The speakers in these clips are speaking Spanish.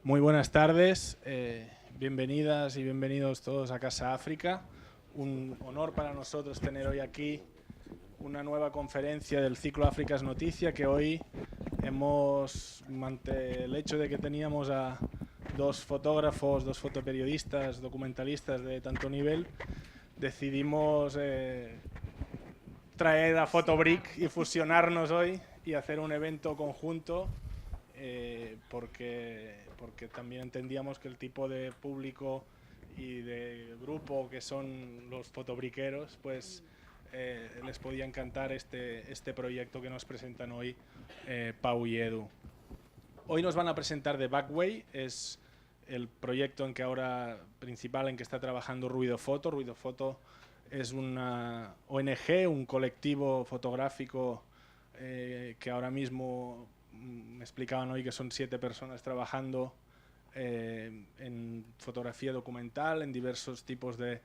Muy buenas tardes, bienvenidas y bienvenidos todos a Casa África. Un honor para nosotros tener hoy aquí una nueva conferencia del ciclo África es Noticia, que hoy ante el hecho de que teníamos a dos fotógrafos, dos fotoperiodistas, documentalistas de tanto nivel, decidimos traer a Fotobrick y fusionarnos hoy y hacer un evento conjunto. Porque también entendíamos que el tipo de público y de grupo que son los fotobriqueros, pues les podía encantar este proyecto que nos presentan hoy Pau y Edu. Hoy nos van a presentar The Backway, es el proyecto en que ahora principal en que está trabajando Ruido Foto. Ruido Foto es una ONG, un colectivo fotográfico que ahora mismo me explicaban hoy que son 7 personas trabajando en fotografía documental, en diversos tipos de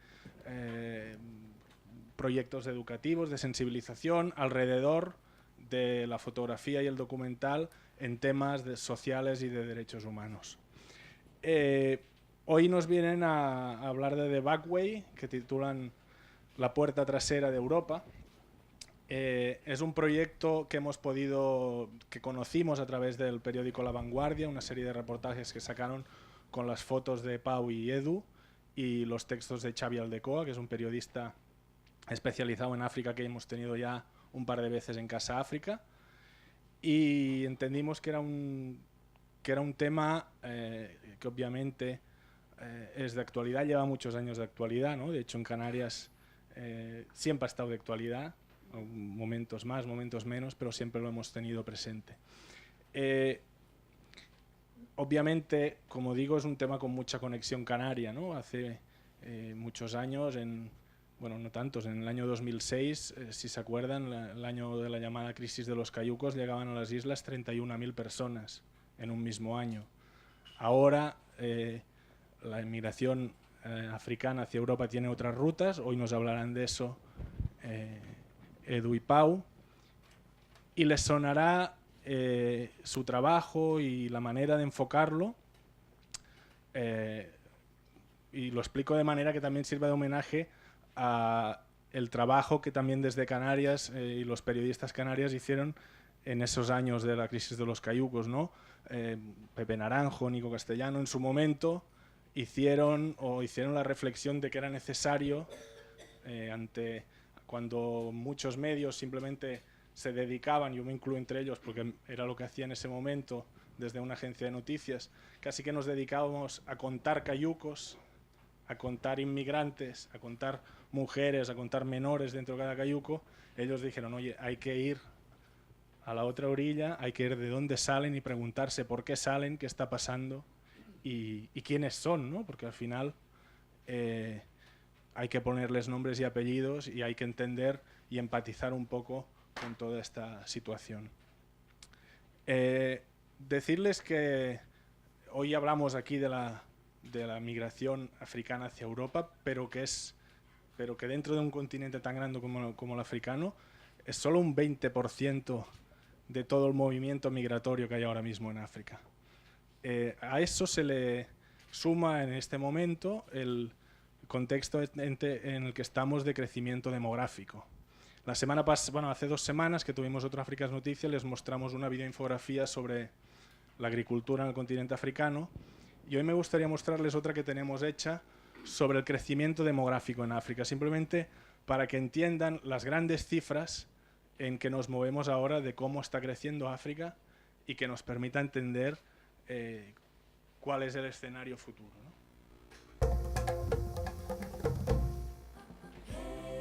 proyectos educativos, de sensibilización alrededor de la fotografía y el documental en temas sociales y de derechos humanos. Hoy nos vienen a hablar de The Backway, que titulan La puerta trasera de Europa. Es un proyecto que conocimos a través del periódico La Vanguardia, una serie de reportajes que sacaron con las fotos de Pau y Edu y los textos de Xavi Aldecoa, que es un periodista especializado en África que hemos tenido ya un par de veces en Casa África, y entendimos que era un tema que obviamente es de actualidad, lleva muchos años de actualidad, ¿no? De hecho en Canarias siempre ha estado de actualidad, momentos más, momentos menos, pero siempre lo hemos tenido presente. Obviamente, como digo, es un tema con mucha conexión canaria, ¿no? Hace muchos años, bueno, no tantos, en el año 2006, si se acuerdan, el año de la llamada crisis de los cayucos, llegaban a las islas 31.000 personas en un mismo año. Ahora la inmigración africana hacia Europa tiene otras rutas, hoy nos hablarán de eso Edu y Pau, y les sonará su trabajo y la manera de enfocarlo, y lo explico de manera que también sirva de homenaje a el trabajo que también desde Canarias y los periodistas canarias hicieron en esos años de la crisis de los cayucos, ¿no? Pepe Naranjo, Nico Castellano, en su momento hicieron la reflexión de que era necesario cuando muchos medios simplemente se dedicaban, yo me incluyo entre ellos porque era lo que hacía en ese momento desde una agencia de noticias, casi que nos dedicábamos a contar cayucos, a contar inmigrantes, a contar mujeres, a contar menores dentro de cada cayuco. Ellos dijeron, oye, hay que ir a la otra orilla, hay que ir de dónde salen y preguntarse por qué salen, qué está pasando y quiénes son, ¿no? Porque al final hay que ponerles nombres y apellidos y hay que entender y empatizar un poco con toda esta situación. Decirles que hoy hablamos aquí de la migración africana hacia Europa, pero que dentro de un continente tan grande como el africano es solo un 20% de todo el movimiento migratorio que hay ahora mismo en África. A eso se le suma en este momento el contexto en el que estamos de crecimiento demográfico. La semana pasada, bueno, hace 2 semanas que tuvimos otra África es Noticia, les mostramos una videoinfografía sobre la agricultura en el continente africano, y hoy me gustaría mostrarles otra que tenemos hecha sobre el crecimiento demográfico en África, simplemente para que entiendan las grandes cifras en que nos movemos ahora de cómo está creciendo África y que nos permita entender cuál es el escenario futuro, ¿no?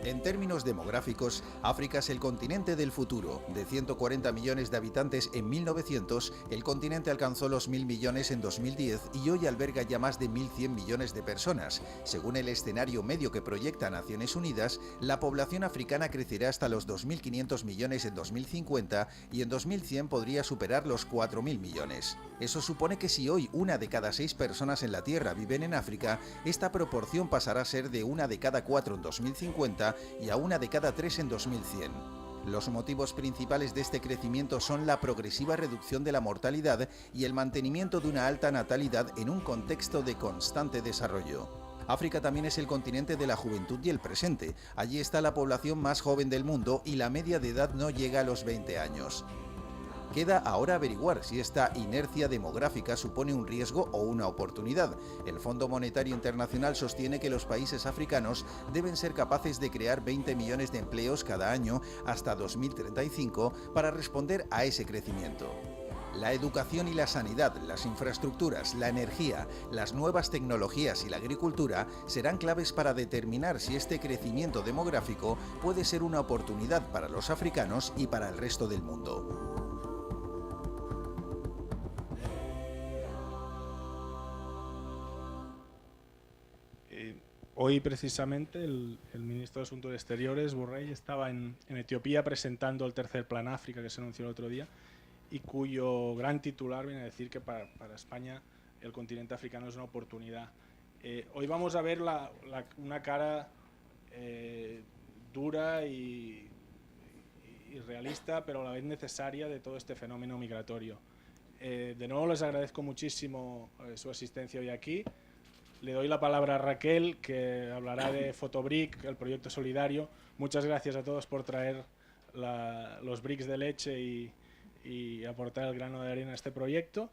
En términos demográficos, África es el continente del futuro. De 140 millones de habitantes en 1900, el continente alcanzó los 1.000 millones en 2010 y hoy alberga ya más de 1.100 millones de personas. Según el escenario medio que proyecta Naciones Unidas, la población africana crecerá hasta los 2.500 millones en 2050 y en 2100 podría superar los 4.000 millones. Eso supone que si hoy 1 de cada 6 personas en la Tierra viven en África, esta proporción pasará a ser de 1 de cada 4 en 2050 y a 1 de cada 3 en 2100. Los motivos principales de este crecimiento son la progresiva reducción de la mortalidad y el mantenimiento de una alta natalidad en un contexto de constante desarrollo. África también es el continente de la juventud y el presente. Allí está la población más joven del mundo y la media de edad no llega a los 20 años. Queda ahora averiguar si esta inercia demográfica supone un riesgo o una oportunidad. El Fondo Monetario Internacional sostiene que los países africanos deben ser capaces de crear 20 millones de empleos cada año hasta 2035 para responder a ese crecimiento. La educación y la sanidad, las infraestructuras, la energía, las nuevas tecnologías y la agricultura serán claves para determinar si este crecimiento demográfico puede ser una oportunidad para los africanos y para el resto del mundo. Hoy precisamente el ministro de Asuntos Exteriores, Borrell, estaba en Etiopía presentando el tercer Plan África que se anunció el otro día y cuyo gran titular viene a decir que para España el continente africano es una oportunidad. Hoy vamos a ver una cara dura y realista, pero a la vez necesaria de todo este fenómeno migratorio. De nuevo les agradezco muchísimo su asistencia hoy aquí. Le doy la palabra a Raquel, que hablará de Fotobrick, el proyecto solidario. Muchas gracias a todos por traer los bricks de leche y aportar el grano de arena a este proyecto.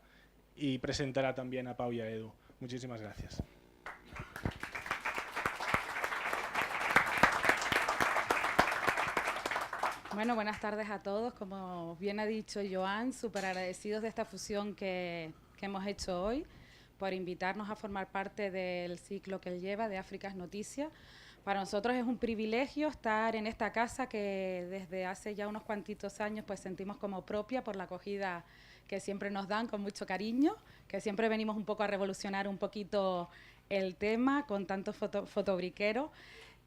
Y presentará también a Pau y a Edu. Muchísimas gracias. Bueno, buenas tardes a todos. Como bien ha dicho Joan, súper agradecidos de esta fusión que hemos hecho hoy, por invitarnos a formar parte del ciclo que él lleva de África es Noticia. Para nosotros es un privilegio estar en esta casa que desde hace ya unos cuantitos años pues sentimos como propia por la acogida que siempre nos dan con mucho cariño, que siempre venimos un poco a revolucionar un poquito el tema con tantos fotobriqueros.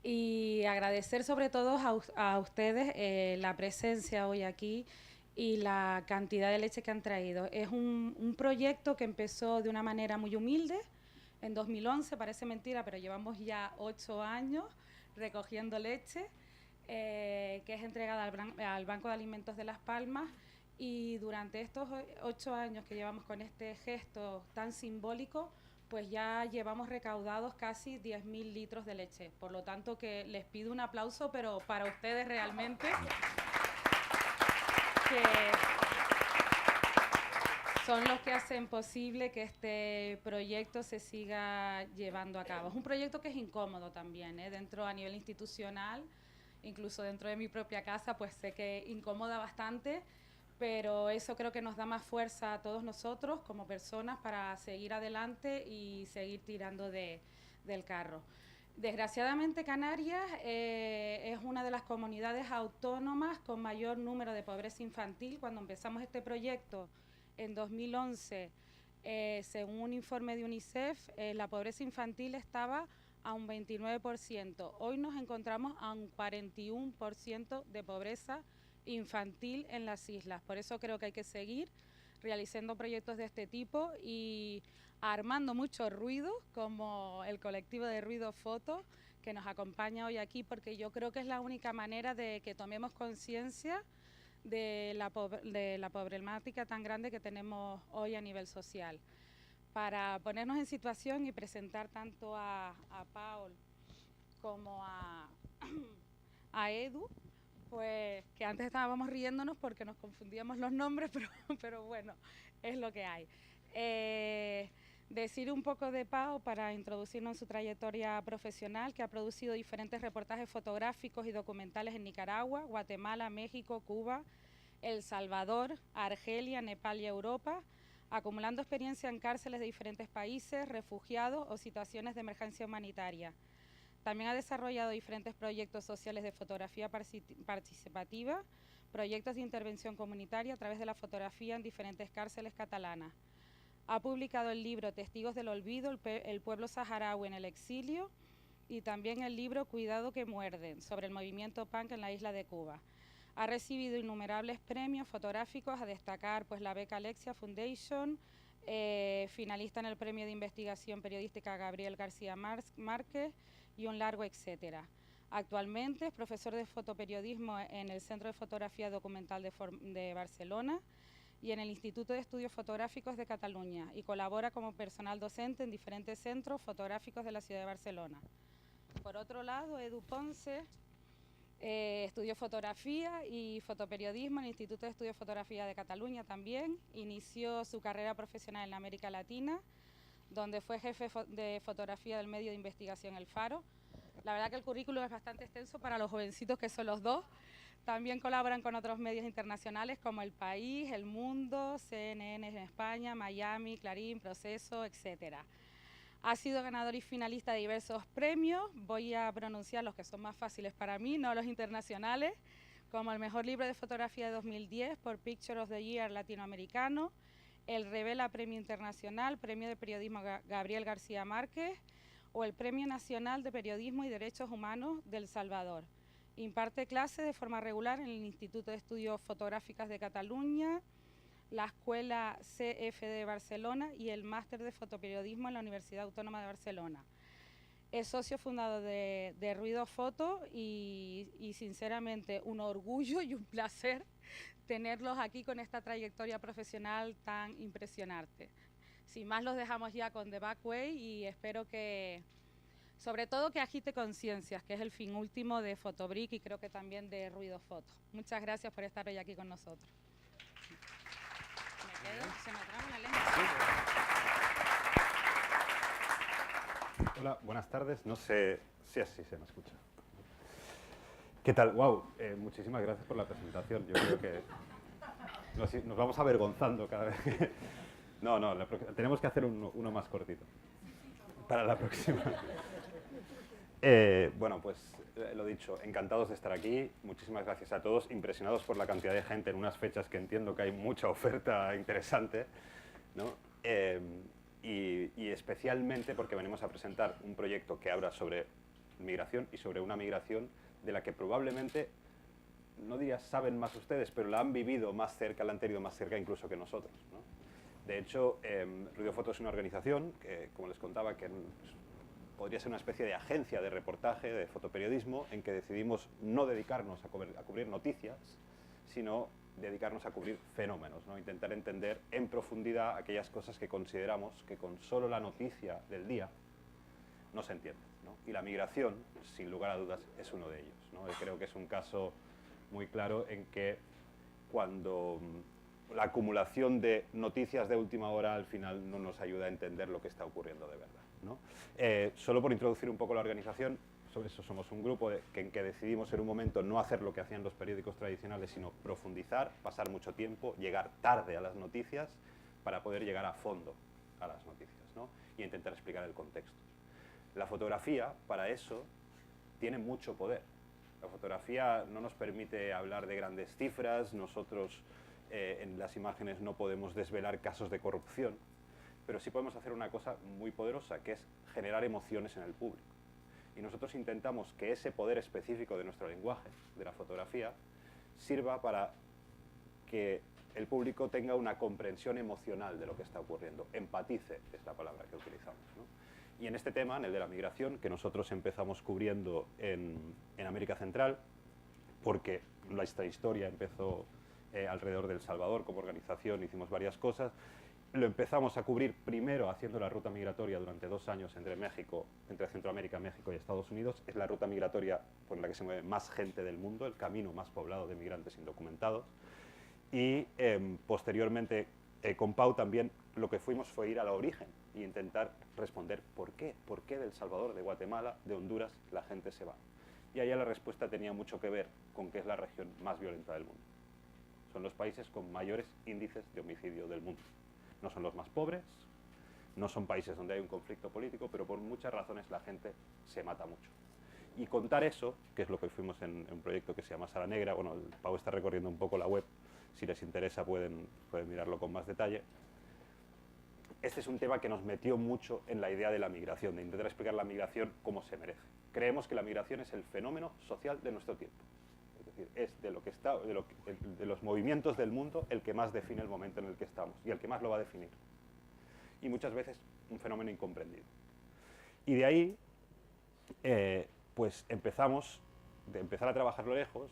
Y agradecer sobre todo a ustedes la presencia hoy aquí y la cantidad de leche que han traído. Es un proyecto que empezó de una manera muy humilde en 2011, parece mentira, pero llevamos ya 8 años recogiendo leche, que es entregada al Banco de Alimentos de Las Palmas, y durante estos 8 años que llevamos con este gesto tan simbólico, pues ya llevamos recaudados casi 10.000 litros de leche. Por lo tanto, que les pido un aplauso, pero para ustedes realmente, que son los que hacen posible que este proyecto se siga llevando a cabo. Es un proyecto que es incómodo también, dentro a nivel institucional, incluso dentro de mi propia casa, pues sé que incomoda bastante, pero eso creo que nos da más fuerza a todos nosotros como personas para seguir adelante y seguir tirando del carro. Desgraciadamente Canarias es una de las comunidades autónomas con mayor número de pobreza infantil. Cuando empezamos este proyecto en 2011, según un informe de UNICEF, la pobreza infantil estaba a un 29%. Hoy nos encontramos a un 41% de pobreza infantil en las islas. Por eso creo que hay que seguir realizando proyectos de este tipo y armando mucho ruido, como el colectivo de Ruido Foto, que nos acompaña hoy aquí, porque yo creo que es la única manera de que tomemos conciencia de la problemática tan grande que tenemos hoy a nivel social. Para ponernos en situación y presentar tanto a Paul como a Edu, pues que antes estábamos riéndonos porque nos confundíamos los nombres, pero bueno, es lo que hay. Decir un poco de Pau para introducirnos en su trayectoria profesional, que ha producido diferentes reportajes fotográficos y documentales en Nicaragua, Guatemala, México, Cuba, El Salvador, Argelia, Nepal y Europa, acumulando experiencia en cárceles de diferentes países, refugiados o situaciones de emergencia humanitaria. También ha desarrollado diferentes proyectos sociales de fotografía participativa, proyectos de intervención comunitaria a través de la fotografía en diferentes cárceles catalanas. Ha publicado el libro Testigos del Olvido, el pueblo saharaui en el exilio, y también el libro Cuidado que muerden, sobre el movimiento punk en la isla de Cuba. Ha recibido innumerables premios fotográficos, a destacar pues la beca Alexia Foundation, finalista en el premio de investigación periodística Gabriel García Márquez y un largo etcétera. Actualmente es profesor de fotoperiodismo en el Centro de Fotografía Documental de Barcelona y en el Instituto de Estudios Fotográficos de Cataluña, y colabora como personal docente en diferentes centros fotográficos de la ciudad de Barcelona. Por otro lado, Edu Ponce estudió fotografía y fotoperiodismo en el Instituto de Estudios Fotografía de Cataluña también. Inició su carrera profesional en América Latina, donde fue jefe de fotografía del medio de investigación El Faro. La verdad que el currículum es bastante extenso para los jovencitos que son los dos. También colaboran con otros medios internacionales como El País, El Mundo, CNN en España, Miami, Clarín, Proceso, etc. Ha sido ganador y finalista de diversos premios. Voy a pronunciar los que son más fáciles para mí, no los internacionales, como el mejor libro de fotografía de 2010 por Picture of the Year latinoamericano, el Revela Premio Internacional, Premio de Periodismo Gabriel García Márquez, o el Premio Nacional de Periodismo y Derechos Humanos de El Salvador. Imparte clases de forma regular en el Instituto de Estudios Fotográficos de Cataluña, la Escuela CF de Barcelona y el Máster de Fotoperiodismo en la Universidad Autónoma de Barcelona. Es socio fundador de Ruido Foto y sinceramente un orgullo y un placer tenerlos aquí con esta trayectoria profesional tan impresionante. Sin más, los dejamos ya con The Back Way y espero que, sobre todo, que agite conciencias, que es el fin último de Fotobric y creo que también de Ruido Foto. Muchas gracias por estar hoy aquí con nosotros. ¿Me quedo? ¿Se me traba la lengua? Hola, buenas tardes. No sé si así se me escucha. ¿Qué tal? Wow, muchísimas gracias por la presentación. Yo creo que nos vamos avergonzando cada vez que... No, tenemos que hacer uno más cortito para la próxima. Bueno, pues lo dicho, encantados de estar aquí. Muchísimas gracias a todos, impresionados por la cantidad de gente en unas fechas que entiendo que hay mucha oferta interesante, ¿no? Y especialmente porque venimos a presentar un proyecto que habla sobre migración y sobre una migración de la que probablemente, no diría saben más ustedes, pero la han vivido más cerca, la han tenido más cerca incluso que nosotros, ¿no? De hecho, Ruido Foto es una organización que, como les contaba, que podría ser una especie de agencia de reportaje, de fotoperiodismo, en que decidimos no dedicarnos a cubrir noticias, sino dedicarnos a cubrir fenómenos, ¿no? Intentar entender en profundidad aquellas cosas que consideramos que con solo la noticia del día no se entiende, ¿no? Y la migración, sin lugar a dudas, es uno de ellos, ¿no? Y creo que es un caso muy claro en que cuando la acumulación de noticias de última hora al final no nos ayuda a entender lo que está ocurriendo de verdad, ¿no? Solo por introducir un poco la organización, sobre eso somos un grupo en que decidimos en un momento no hacer lo que hacían los periódicos tradicionales, sino profundizar, pasar mucho tiempo, llegar tarde a las noticias para poder llegar a fondo a las noticias, ¿no? Y intentar explicar el contexto. La fotografía, para eso, tiene mucho poder. La fotografía no nos permite hablar de grandes cifras, nosotros en las imágenes no podemos desvelar casos de corrupción, pero sí podemos hacer una cosa muy poderosa, que es generar emociones en el público. Y nosotros intentamos que ese poder específico de nuestro lenguaje, de la fotografía, sirva para que el público tenga una comprensión emocional de lo que está ocurriendo. Empatice es la palabra que utilizamos, ¿no? Y en este tema, en el de la migración, que nosotros empezamos cubriendo en América Central, porque nuestra historia empezó alrededor de El Salvador como organización, hicimos varias cosas. Lo empezamos a cubrir primero haciendo la ruta migratoria durante 2 años entre Centroamérica, México y Estados Unidos. Es la ruta migratoria por la que se mueve más gente del mundo, el camino más poblado de migrantes indocumentados. Y posteriormente con Pau también lo que fuimos fue ir a la origen e intentar responder ¿por qué? ¿Por qué de El Salvador, de Guatemala, de Honduras la gente se va? Y allá la respuesta tenía mucho que ver con que es la región más violenta del mundo. Son los países con mayores índices de homicidio del mundo. No son los más pobres, no son países donde hay un conflicto político, pero por muchas razones la gente se mata mucho. Y contar eso, que es lo que fuimos en un proyecto que se llama Sala Negra, bueno, el Pau está recorriendo un poco la web, si les interesa pueden mirarlo con más detalle. Este es un tema que nos metió mucho en la idea de la migración, de intentar explicar la migración como se merece. Creemos que la migración es el fenómeno social de nuestro tiempo. Es decir, es de los movimientos del mundo el que más define el momento en el que estamos y el que más lo va a definir. Y muchas veces un fenómeno incomprendido. Y de ahí, pues de empezar a trabajarlo lejos,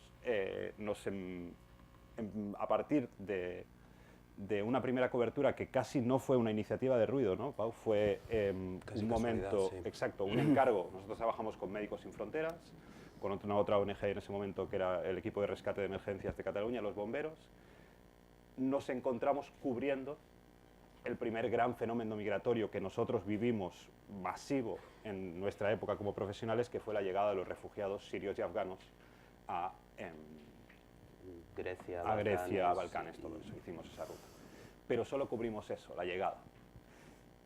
a partir de una primera cobertura que casi no fue una iniciativa de ruido, ¿no, Pau? Fue un momento, sí. exacto, un encargo. Nosotros trabajamos con Médicos Sin Fronteras, con otra ONG en ese momento que era el equipo de rescate de emergencias de Cataluña, los bomberos. Nos encontramos cubriendo el primer gran fenómeno migratorio que nosotros vivimos masivo en nuestra época como profesionales, que fue la llegada de los refugiados sirios y afganos a Grecia, Balcanes, todo eso, hicimos esa ruta. Pero solo cubrimos eso, la llegada.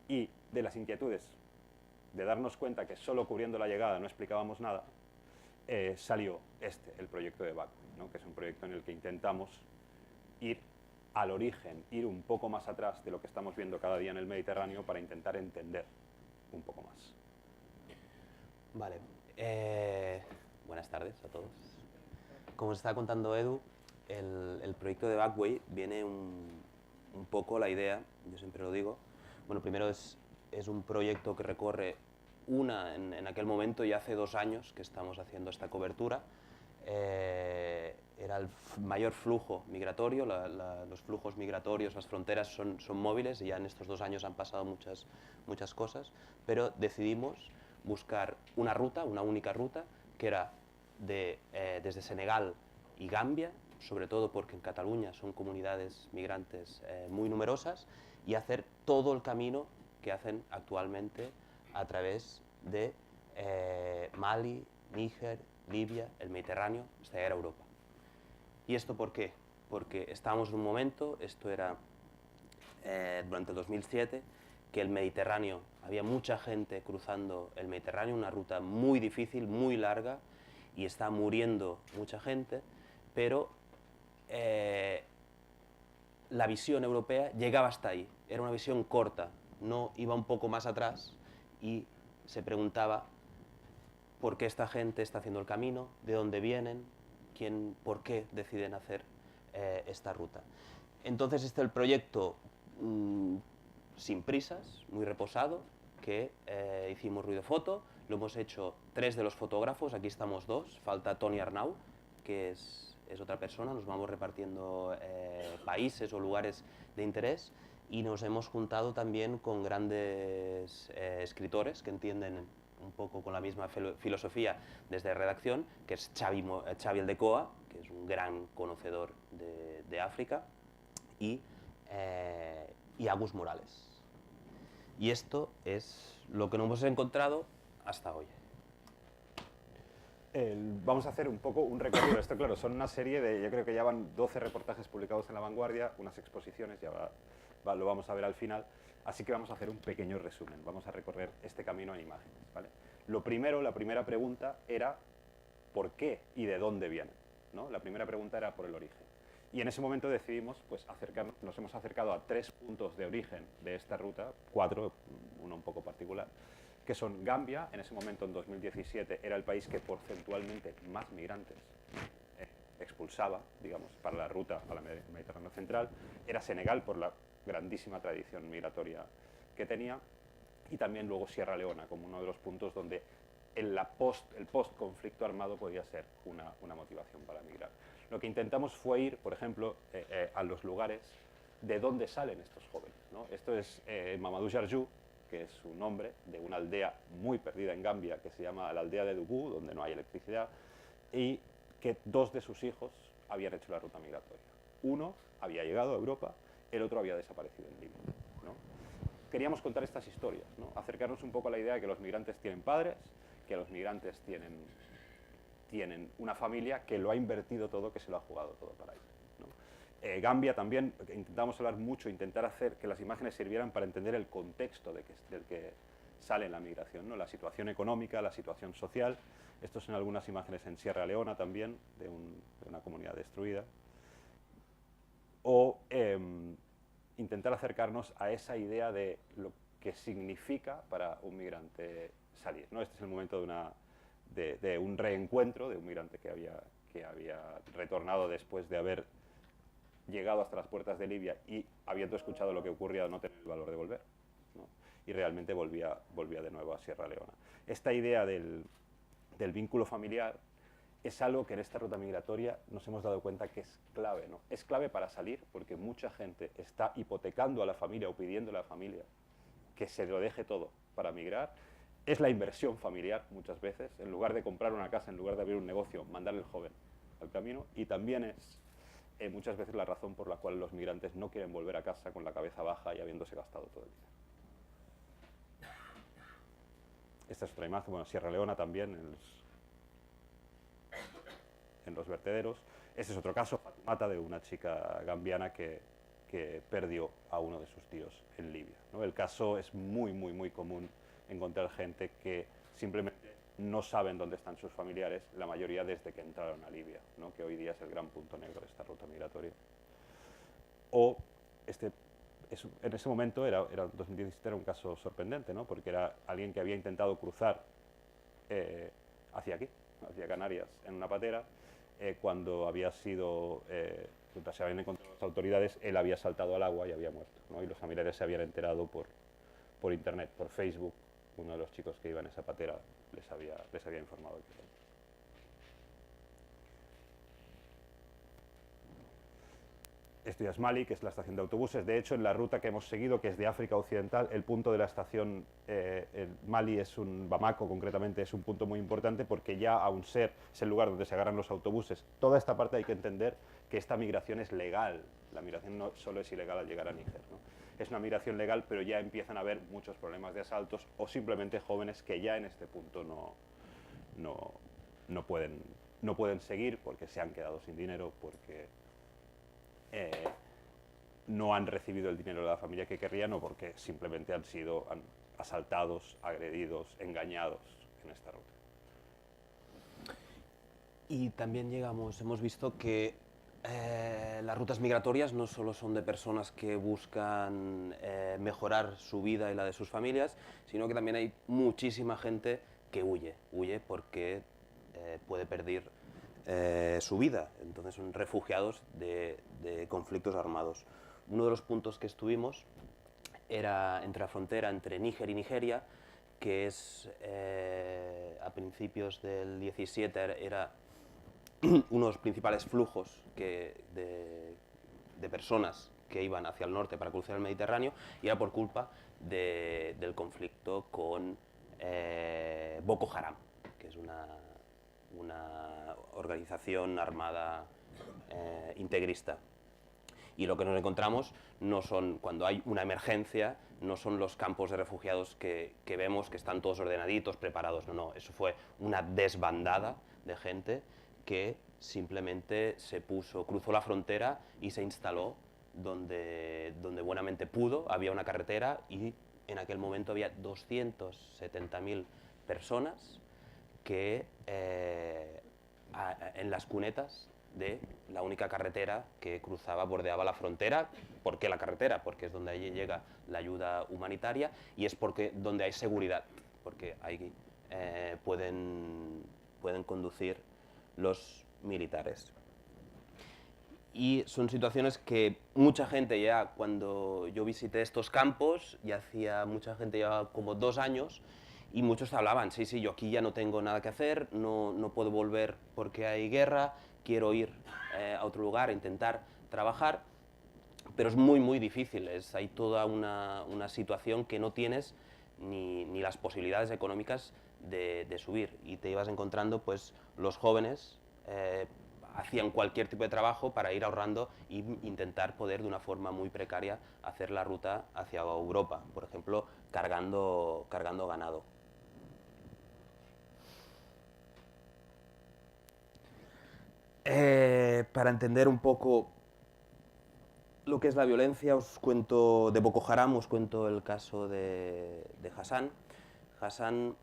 Y de las inquietudes, de darnos cuenta que solo cubriendo la llegada no explicábamos nada, salió el proyecto de Backway, ¿no? Que es un proyecto en el que intentamos ir al origen, ir un poco más atrás de lo que estamos viendo cada día en el Mediterráneo para intentar entender un poco más. Vale. Buenas tardes a todos. Como os estaba contando Edu, el proyecto de Backway viene un poco la idea, yo siempre lo digo. Bueno, primero es un proyecto que recorre en aquel momento, ya hace 2 años que estamos haciendo esta cobertura. Era el mayor flujo migratorio, los flujos migratorios, las fronteras son móviles y ya en estos 2 años han pasado muchas cosas, pero decidimos buscar una ruta, una única ruta, que era desde Senegal y Gambia, sobre todo porque en Cataluña son comunidades migrantes muy numerosas, y hacer todo el camino que hacen actualmente a través de Mali, Níger, Libia, el Mediterráneo, hasta llegar a Europa. ¿Y esto por qué? Porque estábamos en un momento, esto era durante el 2007, que el Mediterráneo, había mucha gente cruzando el Mediterráneo, una ruta muy difícil, muy larga, y está muriendo mucha gente, pero la visión europea llegaba hasta ahí, era una visión corta, no iba un poco más atrás y se preguntaba por qué esta gente está haciendo el camino, de dónde vienen, por qué deciden hacer esta ruta. Entonces el proyecto sin prisas, muy reposado, que hicimos Ruido Foto, lo hemos hecho 3 de los fotógrafos, aquí estamos 2, falta Toni Arnau, que es otra persona, nos vamos repartiendo países o lugares de interés, y nos hemos juntado también con grandes escritores que entienden un poco con la misma filosofía desde redacción, que es Xavi Aldecoa, que es un gran conocedor de África, y Agus Morales. Y esto es lo que nos hemos encontrado hasta hoy. Vamos a hacer un poco un recorrido. Esto, claro, son una serie yo creo que ya van 12 reportajes publicados en La Vanguardia, unas exposiciones, lo vamos a ver al final, así que vamos a hacer un pequeño resumen, vamos a recorrer este camino en imágenes, ¿vale? La primera pregunta era ¿por qué y de dónde vienen? ¿No? La primera pregunta era por el origen. Y en ese momento decidimos pues, nos hemos acercado a 3 puntos de origen de esta ruta, 4, uno un poco particular, que son Gambia. En ese momento, en 2017, era el país que porcentualmente más migrantes expulsaba, digamos, para la ruta al Mediterráneo central. Era Senegal, por la grandísima tradición migratoria que tenía, y también luego Sierra Leona, como uno de los puntos donde el post-conflicto armado podía ser una motivación para migrar. Lo que intentamos fue ir, por ejemplo, a los lugares de dónde salen estos jóvenes, ¿no? Esto es Mamadou Jarju, que es su nombre, de una aldea muy perdida en Gambia, que se llama la aldea de Dugú, donde no hay electricidad, y que 2 de sus hijos habían hecho la ruta migratoria. Uno había llegado a Europa, el otro había desaparecido en Libia, ¿no? Queríamos contar estas historias, ¿no? Acercarnos un poco a la idea de que los migrantes tienen padres, que los migrantes tienen una familia que lo ha invertido todo, que se lo ha jugado todo para ello, ¿no? Gambia también, intentamos hablar mucho, intentar hacer que las imágenes sirvieran para entender el contexto del que sale la migración, ¿no? La situación económica, la situación social. Estos son algunas imágenes en Sierra Leona también, de una comunidad destruida. O intentar acercarnos a esa idea de lo que significa para un migrante salir, ¿no? Este es el momento de un reencuentro de un migrante que había retornado después de haber llegado hasta las puertas de Libia y, habiendo escuchado lo que ocurría, no tener el valor de volver, ¿no? Y realmente volvía de nuevo a Sierra Leona. Esta idea del del vínculo familiar, es algo que en esta ruta migratoria nos hemos dado cuenta que es clave, ¿no? Es clave para salir porque mucha gente está hipotecando a la familia o pidiéndole a la familia que se lo deje todo para migrar. Es la inversión familiar muchas veces, en lugar de comprar una casa, en lugar de abrir un negocio, mandar al joven al camino, y también es muchas veces la razón por la cual los migrantes no quieren volver a casa con la cabeza baja y habiéndose gastado todo el dinero. Esta es otra imagen, bueno, Sierra Leona también, en los vertederos. Este es otro caso, Fatimata, de una chica gambiana que perdió a uno de sus tíos en Libia, ¿no? El caso es muy común encontrar gente que simplemente no saben dónde están sus familiares, la mayoría desde que entraron a Libia, ¿no? Que hoy día es el gran punto negro de esta ruta migratoria. O en ese momento, era 2017, era un caso sorprendente, ¿no? Porque era alguien que había intentado cruzar hacia aquí, hacia Canarias, en una patera. Cuando había sido, se habían encontrado las autoridades, él había saltado al agua y había muerto, ¿no? Y los familiares se habían enterado por internet, por Facebook. Uno de los chicos que iba en esa patera les había informado del tema. Esto ya es Mali, que es la estación de autobuses. De hecho, en la ruta que hemos seguido, que es de África Occidental, el punto de la estación Mali Bamako concretamente, es un punto muy importante porque ya, aun es el lugar donde se agarran los autobuses, toda esta parte hay que entender que esta migración es legal. La migración no solo es ilegal al llegar a Níger, ¿no? Es una migración legal, pero ya empiezan a haber muchos problemas de asaltos o simplemente jóvenes que ya en este punto no pueden seguir porque se han quedado sin dinero, porque no han recibido el dinero de la familia que querrían o porque simplemente han sido asaltados, agredidos, engañados en esta ruta. Y también hemos visto que las rutas migratorias no solo son de personas que buscan mejorar su vida y la de sus familias, sino que también hay muchísima gente que huye porque puede perder su vida. Entonces son refugiados de conflictos armados. Uno de los puntos que estuvimos era entre la frontera entre Níger y Nigeria, que es a principios del 17 era uno de los principales flujos de personas que iban hacia el norte para cruzar el Mediterráneo, y era por culpa del conflicto con Boko Haram, que es una organización armada integrista. Y lo que nos encontramos no son, cuando hay una emergencia, no son los campos de refugiados que vemos que están todos ordenaditos, preparados. No, eso fue una desbandada de gente que simplemente cruzó la frontera y se instaló donde buenamente pudo. Había una carretera y en aquel momento había 270.000 personas que en las cunetas de la única carretera que bordeaba la frontera. ¿Por qué la carretera? Porque es donde allí llega la ayuda humanitaria y es donde hay seguridad, porque ahí pueden conducir los militares. Y son situaciones que mucha gente ya, cuando yo visité estos campos, mucha gente llevaba como 2 años, y muchos hablaban, sí, yo aquí ya no tengo nada que hacer, no puedo volver porque hay guerra, quiero ir a otro lugar a intentar trabajar, pero es muy difícil, hay toda una situación que no tienes ni las posibilidades económicas de subir, y te ibas encontrando pues los jóvenes hacían cualquier tipo de trabajo para ir ahorrando e intentar poder de una forma muy precaria hacer la ruta hacia Europa, por ejemplo cargando ganado. Para entender un poco lo que es la violencia, os cuento de Boko Haram, os cuento el caso de Hassan. Hassan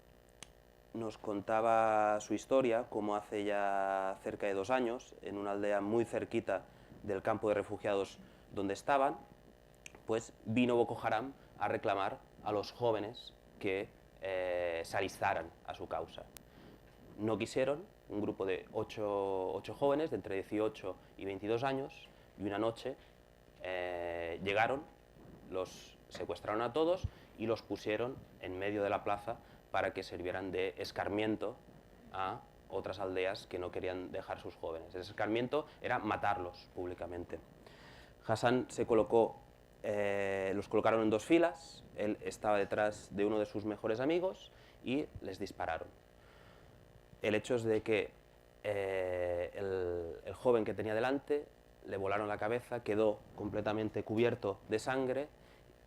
nos contaba su historia, como hace ya cerca de 2 años, en una aldea muy cerquita del campo de refugiados donde estaban, pues vino Boko Haram a reclamar a los jóvenes que se alistaran a su causa. No quisieron, un grupo de 8 jóvenes de entre 18 y 22 años, y una noche llegaron, los secuestraron a todos y los pusieron en medio de la plaza para que sirvieran de escarmiento a otras aldeas que no querían dejar sus jóvenes. El escarmiento era matarlos públicamente. Hassan se colocó, los colocaron en 2 filas, él estaba detrás de uno de sus mejores amigos y les dispararon. El hecho es de que el joven que tenía delante le volaron la cabeza, quedó completamente cubierto de sangre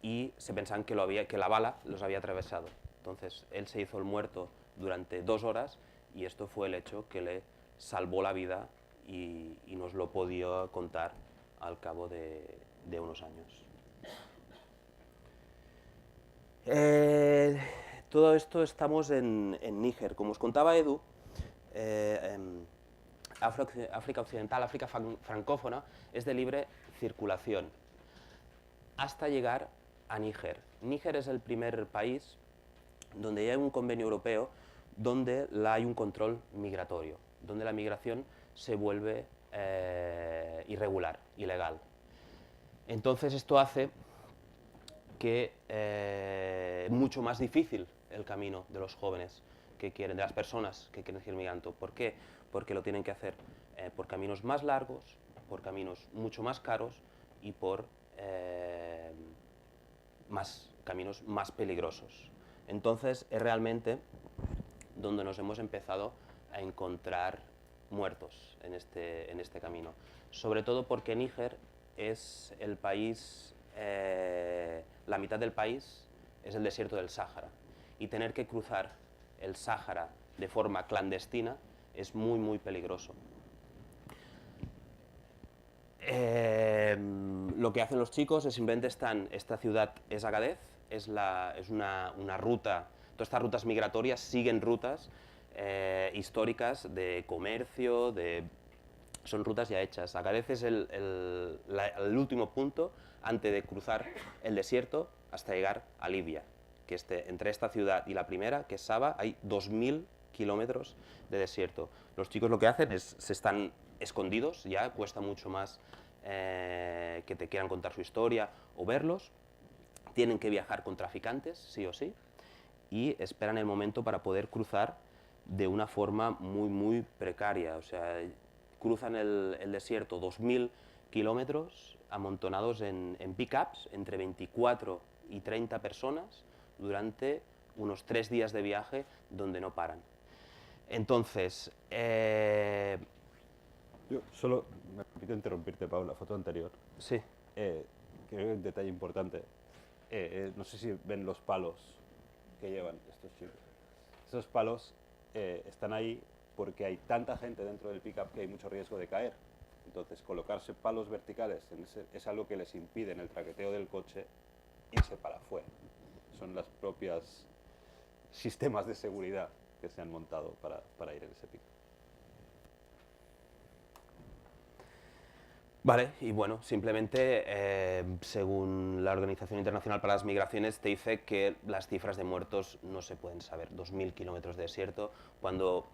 y se pensaban que la bala los había atravesado. Entonces él se hizo el muerto durante 2 horas y esto fue el hecho que le salvó la vida y nos lo podía contar al cabo de unos años. Todo esto estamos en Níger. Como os contaba Edu, África Occidental, África francófona, es de libre circulación hasta llegar a Níger. Níger es el primer país donde ya hay un convenio europeo donde hay un control migratorio, donde la migración se vuelve irregular, ilegal. Entonces esto hace que mucho más difícil el camino de los jóvenes que quieren, de las personas que quieren seguir migrando. ¿Por qué? Porque lo tienen que hacer por caminos más largos, por caminos mucho más caros y por caminos más peligrosos. Entonces es realmente donde nos hemos empezado a encontrar muertos en este camino. Sobre todo porque Níger es el país, la mitad del país es el desierto del Sáhara y tener que cruzar el Sáhara de forma clandestina es muy, muy peligroso. Lo que hacen los chicos es simplemente esta ciudad es Agadez, es una ruta, todas estas rutas migratorias siguen rutas históricas de comercio, son rutas ya hechas. Agadez es el último punto antes de cruzar el desierto hasta llegar a Libia, que entre esta ciudad y la primera, que es Saba, hay 2000 kilómetros de desierto. Los chicos lo que hacen es, se están escondidos, ya cuesta mucho más que te quieran contar su historia o verlos, tienen que viajar con traficantes, sí o sí, y esperan el momento para poder cruzar de una forma muy, muy precaria. O sea, cruzan el desierto 2000 kilómetros amontonados en pick-ups, entre 24 y 30 personas, durante unos 3 días de viaje donde no paran. Entonces, Yo solo me permito interrumpirte, Pau, la foto anterior. sí, Creo que un detalle importante. No sé si ven los palos que llevan estos chicos. Esos palos están ahí porque hay tanta gente dentro del pick-up que hay mucho riesgo de caer. Entonces, colocarse palos verticales es algo que les impide en el traqueteo del coche irse para afuera. Son los propios sistemas de seguridad que se han montado para ir en ese pick-up. vale, y bueno, simplemente según la Organización Internacional para las Migraciones te dice que las cifras de muertos no se pueden saber. 2000 kilómetros de desierto, cuando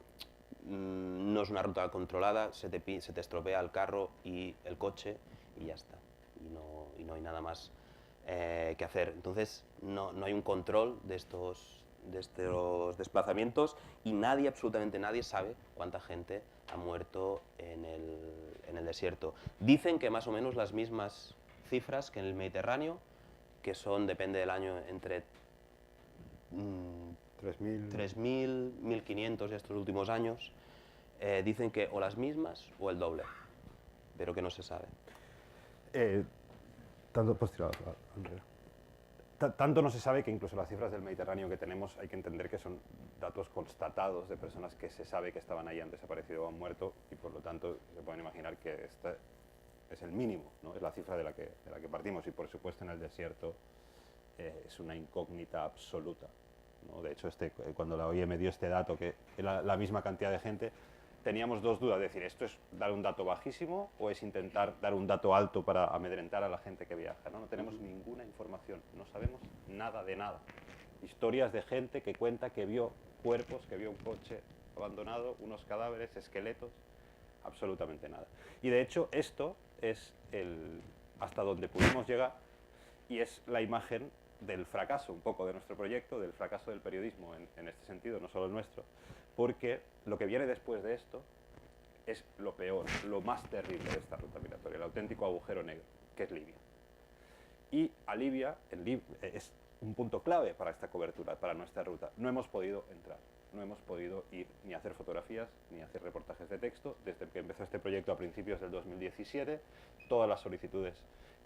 no es una ruta controlada, se te estropea el carro y el coche y ya está. Y no hay nada más que hacer. Entonces no hay un control de estos desplazamientos y nadie, absolutamente nadie, sabe cuánta gente ha muerto en el desierto. Dicen que más o menos las mismas cifras que en el Mediterráneo, que son, depende del año, entre 3.000, 1.500 estos últimos años, dicen que o las mismas o el doble, pero que no se sabe. Tanto no se sabe que incluso las cifras del Mediterráneo que tenemos hay que entender que son datos constatados de personas que se sabe que estaban ahí, han desaparecido o han muerto, y por lo tanto se pueden imaginar que este es el mínimo, ¿no? Es la cifra de la que partimos, y por supuesto en el desierto es una incógnita absoluta, ¿no? De hecho, cuando la OIM dio este dato, que era la misma cantidad de gente, teníamos 2 dudas, es decir, ¿esto es dar un dato bajísimo o es intentar dar un dato alto para amedrentar a la gente que viaja? No tenemos ninguna información, no sabemos nada de nada. Historias de gente que cuenta que vio cuerpos, que vio un coche abandonado, unos cadáveres, esqueletos, absolutamente nada. Y de hecho esto es hasta donde pudimos llegar, y es la imagen del fracaso un poco de nuestro proyecto, del fracaso del periodismo en este sentido, no solo el nuestro, porque lo que viene después de esto es lo peor, lo más terrible de esta ruta migratoria, el auténtico agujero negro, que es Libia. Y a Libia es un punto clave para esta cobertura, para nuestra ruta. No hemos podido entrar, no hemos podido ir ni a hacer fotografías, ni a hacer reportajes de texto. Desde que empezó este proyecto a principios del 2017, todas las solicitudes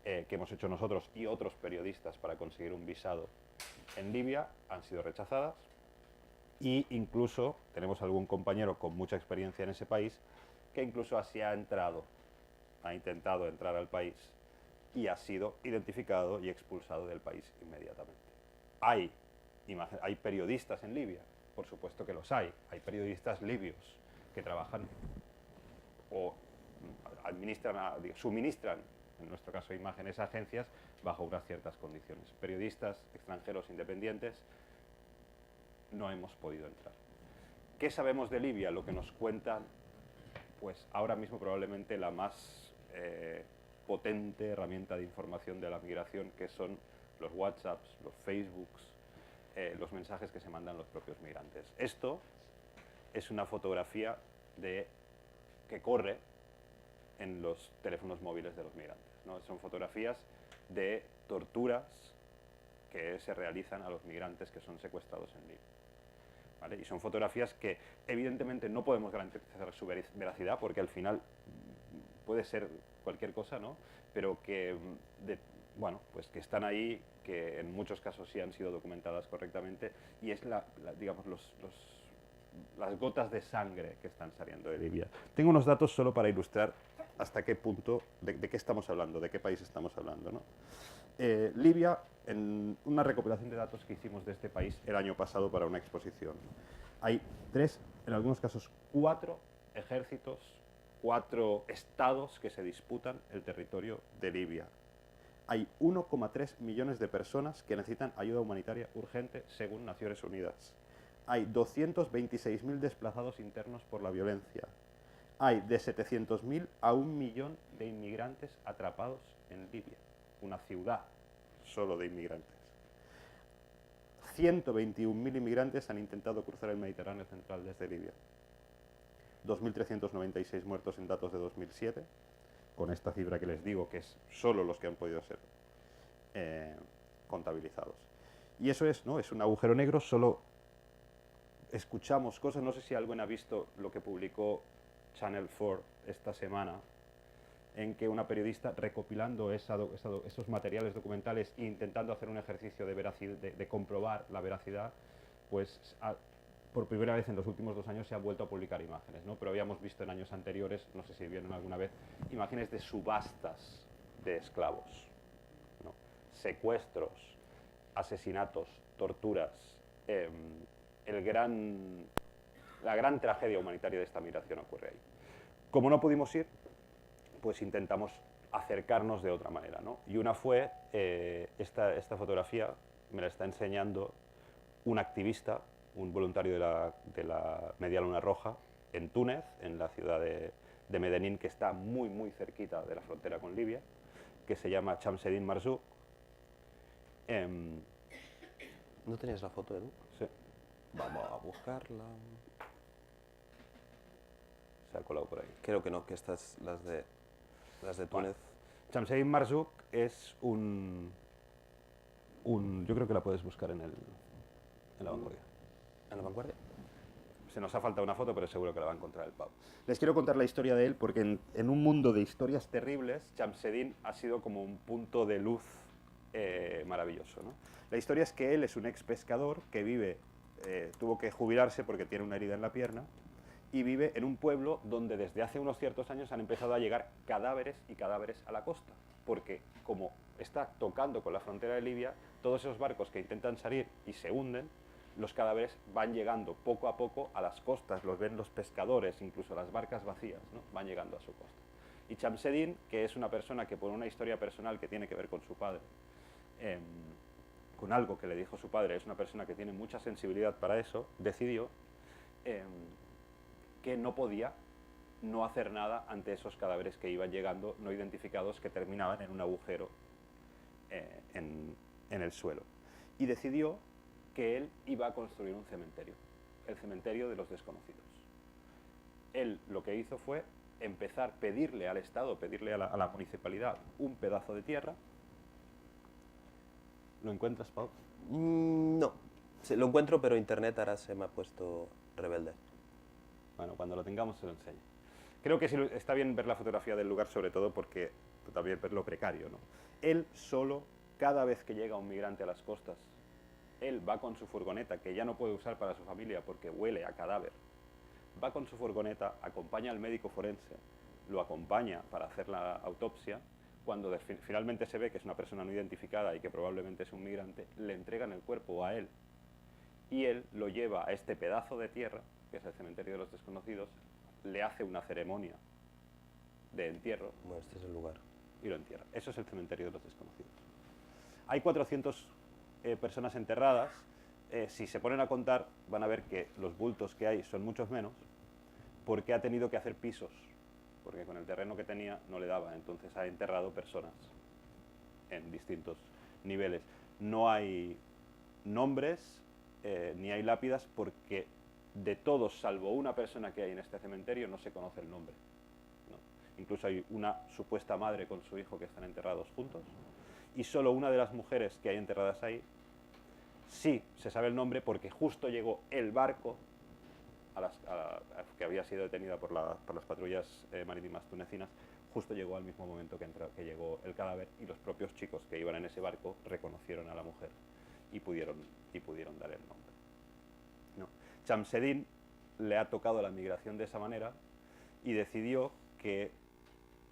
que hemos hecho nosotros y otros periodistas para conseguir un visado en Libia han sido rechazadas. Y incluso tenemos algún compañero con mucha experiencia en ese país que incluso así ha intentado entrar al país y ha sido identificado y expulsado del país inmediatamente. Hay periodistas en Libia, por supuesto que los hay periodistas libios que trabajan o suministran, en nuestro caso imágenes a agencias, bajo unas ciertas condiciones. Periodistas extranjeros independientes no hemos podido entrar. ¿Qué sabemos de Libia? Lo que nos cuentan, pues ahora mismo probablemente la más potente herramienta de información de la migración, que son los WhatsApps, los Facebooks, los mensajes que se mandan los propios migrantes. Esto es una fotografía que corre en los teléfonos móviles de los migrantes, ¿no? Son fotografías de torturas que se realizan a los migrantes que son secuestrados en Libia, ¿vale? Y son fotografías que evidentemente no podemos garantizar su veracidad, porque al final puede ser cualquier cosa, ¿no? Pero que, bueno, pues que están ahí, que en muchos casos sí han sido documentadas correctamente, y es digamos, las gotas de sangre que están saliendo de Libia. Tengo unos datos solo para ilustrar hasta qué punto, de qué estamos hablando, de qué país estamos hablando, ¿no? Libia, en una recopilación de datos que hicimos de este país el año pasado para una exposición, hay 3, en algunos casos 4 ejércitos, 4 estados que se disputan el territorio de Libia. Hay 1,3 millones de personas que necesitan ayuda humanitaria urgente según Naciones Unidas. Hay 226.000 desplazados internos por la violencia. Hay de 700.000 a 1 millón de inmigrantes atrapados en Libia, una ciudad solo de inmigrantes. 121.000 inmigrantes han intentado cruzar el Mediterráneo central desde Libia. 2.396 muertos en datos de 2007, con esta cifra que les digo, que es solo los que han podido ser contabilizados. Y eso es, ¿no? Es un agujero negro, solo escuchamos cosas. No sé si alguien ha visto lo que publicó Channel 4 esta semana, en que una periodista, recopilando esos materiales documentales e intentando hacer un ejercicio de comprobar la veracidad, pues por primera vez en los últimos 2 años se han vuelto a publicar imágenes, ¿no? Pero habíamos visto en años anteriores, no sé si vieron alguna vez, imágenes de subastas de esclavos, ¿no? Secuestros, asesinatos, torturas, la gran tragedia humanitaria de esta migración ocurre ahí. Como no pudimos ir, pues intentamos acercarnos de otra manera, ¿no? Y una fue, esta fotografía me la está enseñando un activista, un voluntario de la Media Luna Roja, en Túnez, en la ciudad de Medellín, que está muy, muy cerquita de la frontera con Libia, que se llama Shamseddin Marzouk. ¿No tenías la foto, Edu? Sí. Vamos a buscarla. Se ha colado por ahí. Creo que no, que estas, las de Túnez. Bueno, Shamseddin Marzouk es un... Yo creo que la puedes buscar en La Vanguardia. ¿En La Vanguardia? Se nos ha faltado una foto, pero seguro que la va a encontrar el Pau. Les quiero contar la historia de él, porque en un mundo de historias terribles, Shamseddin ha sido como un punto de luz maravilloso, ¿no? La historia es que él es un ex pescador que tuvo que jubilarse porque tiene una herida en la pierna, y vive en un pueblo donde desde hace unos ciertos años han empezado a llegar cadáveres y cadáveres a la costa, porque como está tocando con la frontera de Libia, todos esos barcos que intentan salir y se hunden, los cadáveres van llegando poco a poco a las costas, los ven los pescadores, incluso las barcas vacías, ¿no? Van llegando a su costa. Y Shamseddin, que es una persona que por una historia personal que tiene que ver con su padre, con algo que le dijo su padre, es una persona que tiene mucha sensibilidad para eso, decidió que no podía no hacer nada ante esos cadáveres que iban llegando, no identificados, que terminaban en un agujero en el suelo. y decidió que él iba a construir un cementerio, el cementerio de los desconocidos. Él lo que hizo fue empezar a pedirle al Estado, pedirle a la municipalidad un pedazo de tierra. ¿Lo encuentras, Pau? No, sí, lo encuentro, pero internet ahora se me ha puesto rebelde. Bueno, cuando lo tengamos se lo enseño. Creo que sí, está bien ver la fotografía del lugar, sobre todo porque también ver lo precario, ¿no? Él solo, cada vez que llega un migrante a las costas, él va con su furgoneta, que ya no puede usar para su familia porque huele a cadáver, va con su furgoneta, acompaña al médico forense, lo acompaña para hacer la autopsia. Cuando finalmente se ve que es una persona no identificada y que probablemente es un migrante, le entregan el cuerpo a él y él lo lleva a este pedazo de tierra, que es el cementerio de los desconocidos, le hace una ceremonia de entierro. Bueno, este es el lugar. Y lo entierra. Eso es el cementerio de los desconocidos. Hay 400 personas enterradas. Si se ponen a contar, van a ver que los bultos que hay son muchos menos, porque ha tenido que hacer pisos, porque con el terreno que tenía no le daba, entonces ha enterrado personas en distintos niveles. No hay nombres ni hay lápidas, porque de todos, salvo una persona que hay en este cementerio, no se conoce el nombre, ¿no? Incluso hay una supuesta madre con su hijo que están enterrados juntos, y solo una de las mujeres que hay enterradas ahí sí se sabe el nombre, porque justo llegó el barco que había sido detenida por las patrullas marítimas tunecinas, justo llegó al mismo momento que llegó el cadáver, y los propios chicos que iban en ese barco reconocieron a la mujer y pudieron dar el nombre, ¿no? Shamseddin le ha tocado la migración de esa manera y decidió que,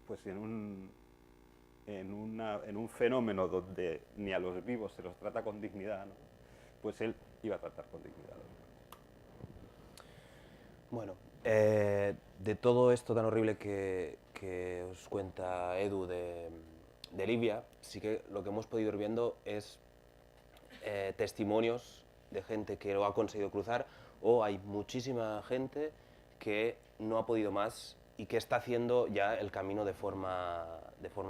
pues en un fenómeno donde ni a los vivos se los trata con dignidad, ¿no?, pues él iba a tratar con dignidad. Bueno, de todo esto tan horrible que os cuenta Edu de Libia, sí que lo que hemos podido ir viendo es testimonios de gente que lo ha conseguido cruzar, o hay muchísima gente que no ha podido más y que está haciendo ya el camino de forma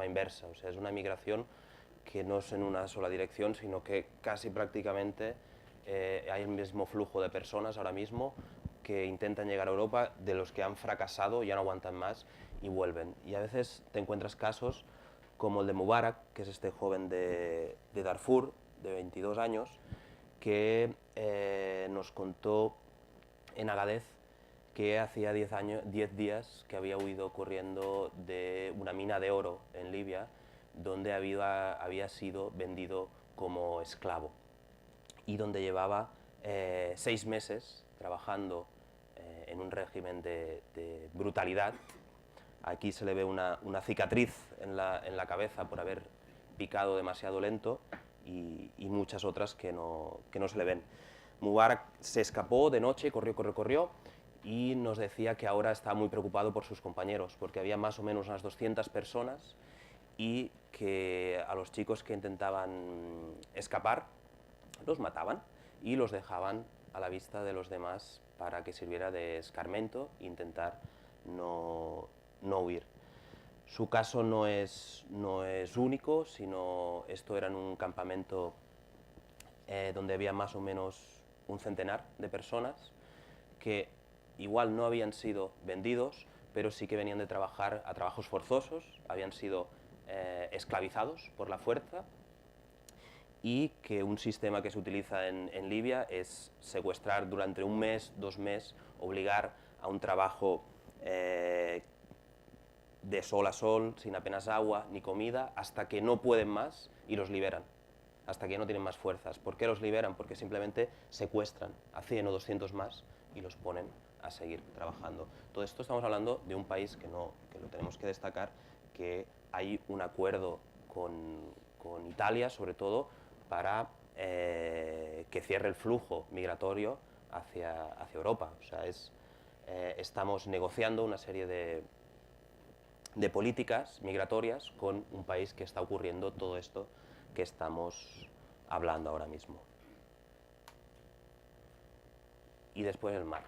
inversa. O sea, es una migración que no es en una sola dirección, sino que casi prácticamente hay el mismo flujo de personas ahora mismo que intentan llegar a Europa, de los que han fracasado, ya no aguantan más y vuelven. Y a veces te encuentras casos como el de Mubarak, que es este joven de Darfur, de 22 años, que nos contó en Agadez que hacía 10 días que había huido corriendo de una mina de oro en Libia, donde había sido vendido como esclavo y donde llevaba 6 meses trabajando en un régimen de brutalidad. Aquí se le ve una cicatriz en la cabeza por haber picado demasiado lento, y muchas otras que no se le ven. Mubarak se escapó de noche, corrió, y nos decía que ahora está muy preocupado por sus compañeros, porque había más o menos unas 200 personas, y que a los chicos que intentaban escapar los mataban y los dejaban a la vista de los demás para que sirviera de escarmiento e intentar no huir. Su caso no es único, sino esto era en un campamento donde había más o menos un centenar de personas que igual no habían sido vendidos, pero sí que venían de trabajar a trabajos forzosos, habían sido esclavizados por la fuerza, y que un sistema que se utiliza en Libia es secuestrar durante 1 mes, 2 meses, obligar a un trabajo de sol a sol, sin apenas agua ni comida, hasta que no pueden más y los liberan, hasta que no tienen más fuerzas. ¿Por qué los liberan? Porque simplemente secuestran a 100 o 200 más y los ponen a seguir trabajando. Todo esto estamos hablando de un país que lo tenemos que destacar, que hay un acuerdo con Italia, sobre todo, para que cierre el flujo migratorio hacia Europa. O sea, estamos negociando una serie de políticas migratorias con un país que está ocurriendo todo esto que estamos hablando ahora mismo. Y después el mar.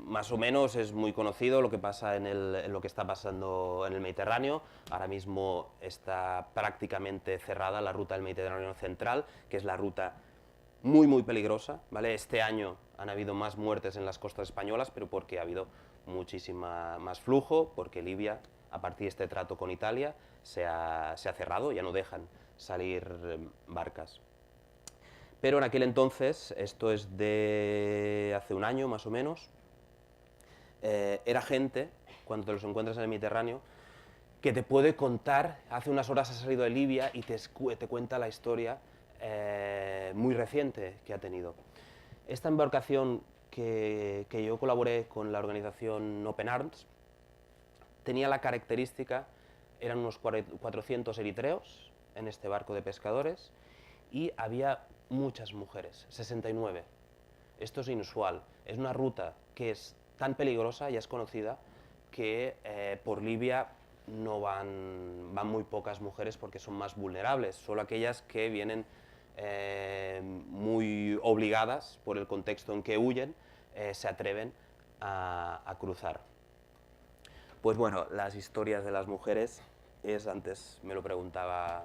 más o menos es muy conocido lo que pasa en lo que está pasando en el Mediterráneo. Ahora mismo está prácticamente cerrada la ruta del Mediterráneo central, que es la ruta muy peligrosa, ¿vale? Este año han habido más muertes en las costas españolas, pero porque ha habido muchísima más flujo, porque Libia, a partir de este trato con Italia, se ha cerrado, ya no dejan salir barcas. Pero en aquel entonces, esto es de hace un año más o menos, era gente, cuando te los encuentras en el Mediterráneo, que te puede contar, hace unas horas ha salido de Libia y te cuenta la historia muy reciente que ha tenido. Esta embarcación que yo colaboré con la organización Open Arms tenía la característica, eran unos 400 eritreos en este barco de pescadores y había muchas mujeres, 69. Esto es inusual, es una ruta que es tan peligrosa, ya es conocida, que por Libia no van muy pocas mujeres porque son más vulnerables, solo aquellas que vienen muy obligadas por el contexto en que huyen, se atreven a cruzar. Pues bueno, las historias de las mujeres antes me lo preguntaba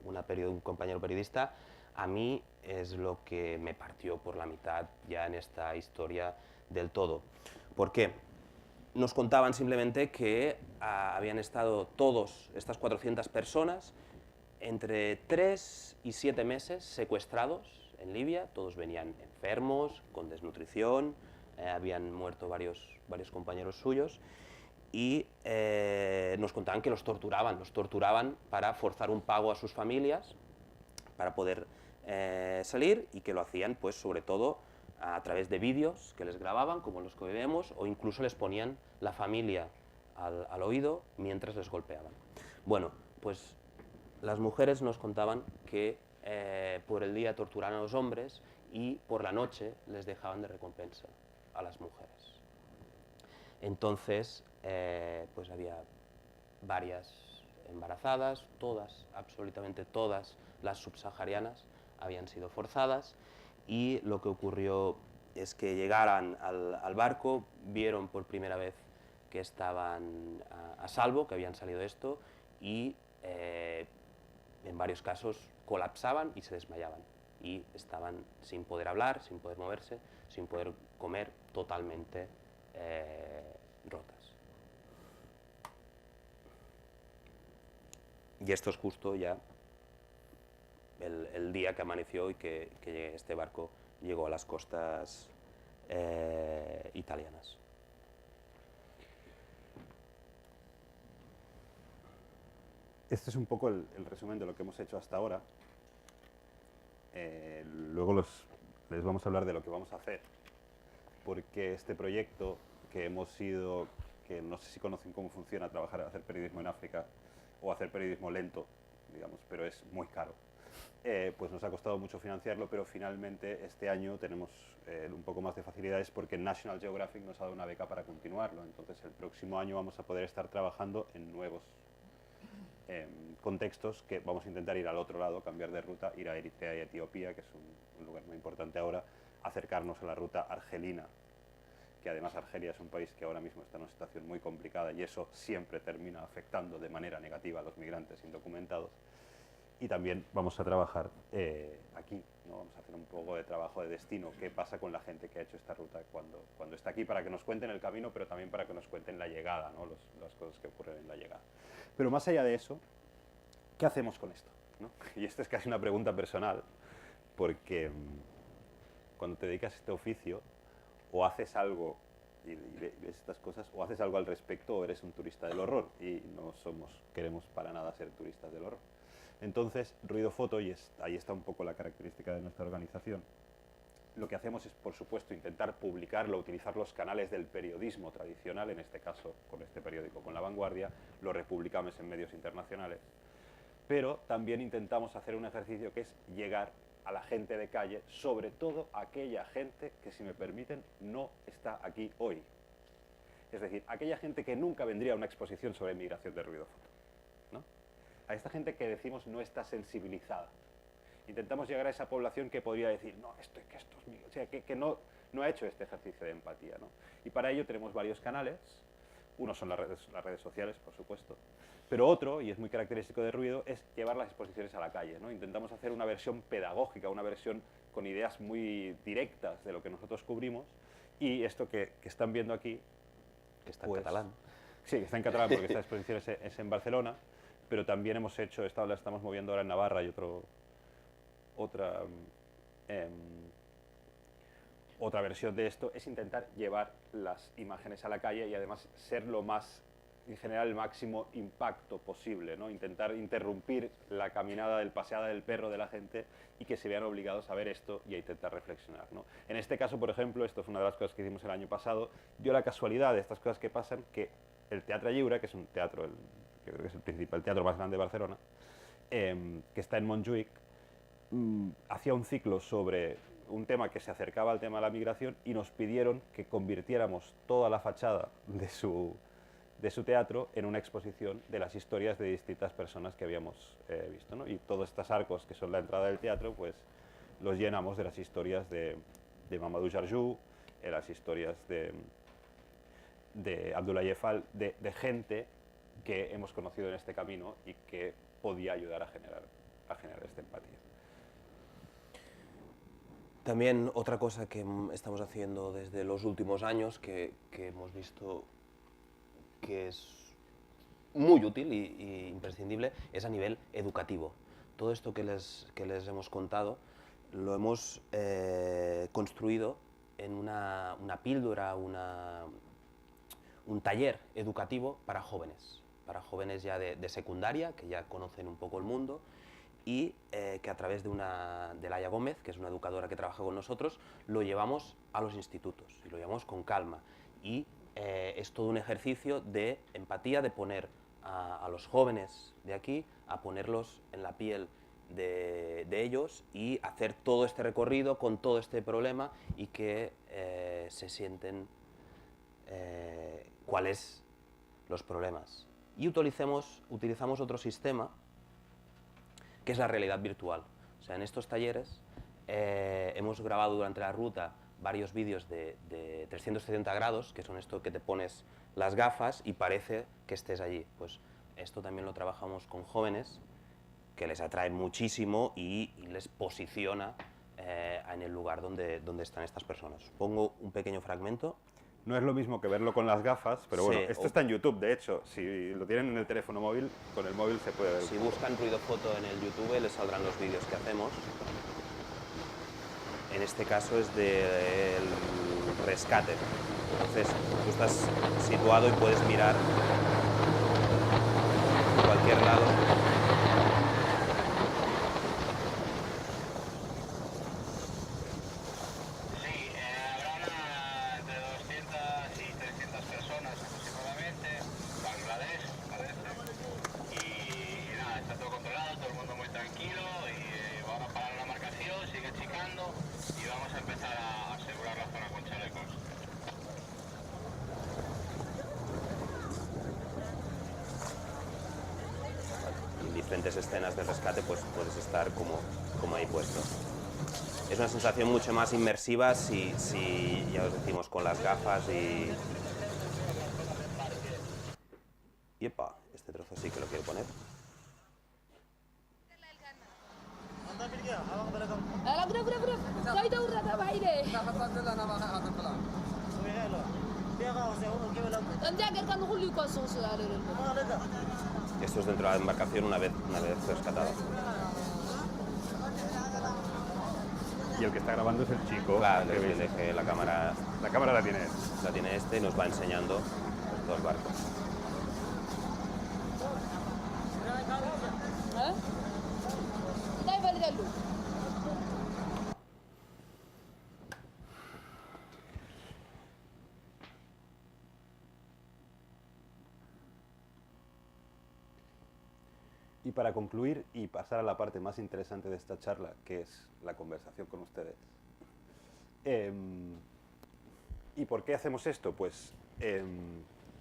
un compañero periodista, a mí es lo que me partió por la mitad ya en esta historia del todo. ¿Por qué? Nos contaban simplemente que habían estado todos, estas 400 personas, entre 3 y 7 meses secuestrados en Libia, todos venían enfermos, con desnutrición, habían muerto varios compañeros suyos, y nos contaban que los torturaban para forzar un pago a sus familias, para poder salir, y que lo hacían pues sobre todo a través de vídeos que les grababan, como los que vemos, o incluso les ponían la familia al oído mientras les golpeaban. Bueno, pues las mujeres nos contaban que por el día torturaban a los hombres y por la noche les dejaban de recompensa a las mujeres. Entonces, pues había varias embarazadas, todas, absolutamente todas las subsaharianas habían sido forzadas, y lo que ocurrió es que llegaran al barco, vieron por primera vez que estaban a salvo, que habían salido de esto, y en varios casos colapsaban y se desmayaban, y estaban sin poder hablar, sin poder moverse, sin poder comer, totalmente rotas. Y esto es justo ya el día que amaneció y que este barco llegó a las costas italianas. Este es un poco el resumen de lo que hemos hecho hasta ahora. Luego les vamos a hablar de lo que vamos a hacer, porque este proyecto que no sé si conocen cómo funciona hacer periodismo en África, o hacer periodismo lento, digamos, pero es muy caro. Pues nos ha costado mucho financiarlo, pero finalmente este año tenemos un poco más de facilidades porque National Geographic nos ha dado una beca para continuarlo. Entonces el próximo año vamos a poder estar trabajando en nuevos contextos, que vamos a intentar ir al otro lado, cambiar de ruta, ir a Eritrea y Etiopía, que es un lugar muy importante ahora, acercarnos a la ruta argelina, que además Argelia es un país que ahora mismo está en una situación muy complicada y eso siempre termina afectando de manera negativa a los migrantes indocumentados. Y también vamos a trabajar aquí, ¿no? Vamos a hacer un poco de trabajo de destino, qué pasa con la gente que ha hecho esta ruta cuando está aquí, para que nos cuenten el camino, pero también para que nos cuenten la llegada, ¿no? Las cosas que ocurren en la llegada. Pero más allá de eso, ¿qué hacemos con esto? ¿No? Y esta es casi una pregunta personal, porque cuando te dedicas a este oficio, o haces algo y ves estas cosas, o haces algo al respecto, o eres un turista del horror, y no queremos para nada ser turistas del horror. Entonces, Ruido Foto, y ahí está un poco la característica de nuestra organización, lo que hacemos es, por supuesto, intentar publicarlo, utilizar los canales del periodismo tradicional, en este caso con este periódico, con La Vanguardia, lo republicamos en medios internacionales, pero también intentamos hacer un ejercicio que es llegar a la gente de calle, sobre todo a aquella gente que, si me permiten, no está aquí hoy. Es decir, aquella gente que nunca vendría a una exposición sobre migración de Ruido Foto, ¿no? A esta gente que decimos no está sensibilizada. Intentamos llegar a esa población que podría decir, no, esto es mío. O sea, que no ha hecho este ejercicio de empatía, ¿no? Y para ello tenemos varios canales. Uno son las redes sociales, por supuesto, pero otro, y es muy característico de Ruido, es llevar las exposiciones a la calle, ¿no? Intentamos hacer una versión pedagógica, una versión con ideas muy directas de lo que nosotros cubrimos, y esto que están viendo aquí... Que está en catalán. Sí, está en catalán porque esta exposición es en Barcelona, pero también hemos hecho, la estamos moviendo ahora en Navarra y otra versión de esto es intentar llevar las imágenes a la calle y además ser lo más, en general, el máximo impacto posible, ¿no? Intentar interrumpir la caminada, paseada del perro de la gente y que se vean obligados a ver esto y a intentar reflexionar, ¿no? En este caso, por ejemplo, esto es una de las cosas que hicimos el año pasado, dio la casualidad de estas cosas que pasan, que el Teatre Lliure, que es un teatro, que creo que es el principal teatro más grande de Barcelona, que está en Montjuïc, hacía un ciclo sobre un tema que se acercaba al tema de la migración y nos pidieron que convirtiéramos toda la fachada de su teatro en una exposición de las historias de distintas personas que habíamos visto, ¿no? Y todos estos arcos que son la entrada del teatro, pues los llenamos de las historias de Mamadou Jarjou, las historias de Abdoulaye Fall, de gente que hemos conocido en este camino y que podía ayudar a generar esta empatía. También otra cosa que estamos haciendo desde los últimos años, que hemos visto que es muy útil y imprescindible, es a nivel educativo. Todo esto que les hemos contado lo hemos construido en una píldora, un taller educativo para jóvenes ya de secundaria, que ya conocen un poco el mundo, y que a través de Laia Gómez, que es una educadora que trabaja con nosotros, lo llevamos a los institutos y lo llevamos con calma. Y es todo un ejercicio de empatía, de poner a los jóvenes de aquí, a ponerlos en la piel de ellos y hacer todo este recorrido con todo este problema y que se sienten cuáles los problemas. Y utilizamos otro sistema que es la realidad virtual. O sea, en estos talleres hemos grabado durante la ruta varios vídeos de 360 grados, que son esto que te pones las gafas y parece que estés allí. Pues esto también lo trabajamos con jóvenes, que les atrae muchísimo y les posiciona en el lugar donde están estas personas. Pongo un pequeño fragmento. No es lo mismo que verlo con las gafas, pero bueno, Sí, esto está en YouTube, de hecho. Si lo tienen en el teléfono móvil, con el móvil se puede ver. Si buscan Ruido Foto en el YouTube, les saldrán los vídeos que hacemos. En este caso es del rescate. Entonces, tú estás situado y puedes mirar a cualquier lado. Diferentes escenas de rescate, pues puedes estar como ahí puesto. Es una sensación mucho más inmersiva si ya os decimos, con las gafas y... ¡Yepa! Este trozo sí que lo quiero poner. Esto es dentro de la embarcación una vez rescatada. Y el que está grabando es el chico. Claro, que la cámara la tiene él. La tiene este y nos va enseñando todo el barco. Y para concluir y pasar a la parte más interesante de esta charla, que es la conversación con ustedes. ¿Y por qué hacemos esto? Pues,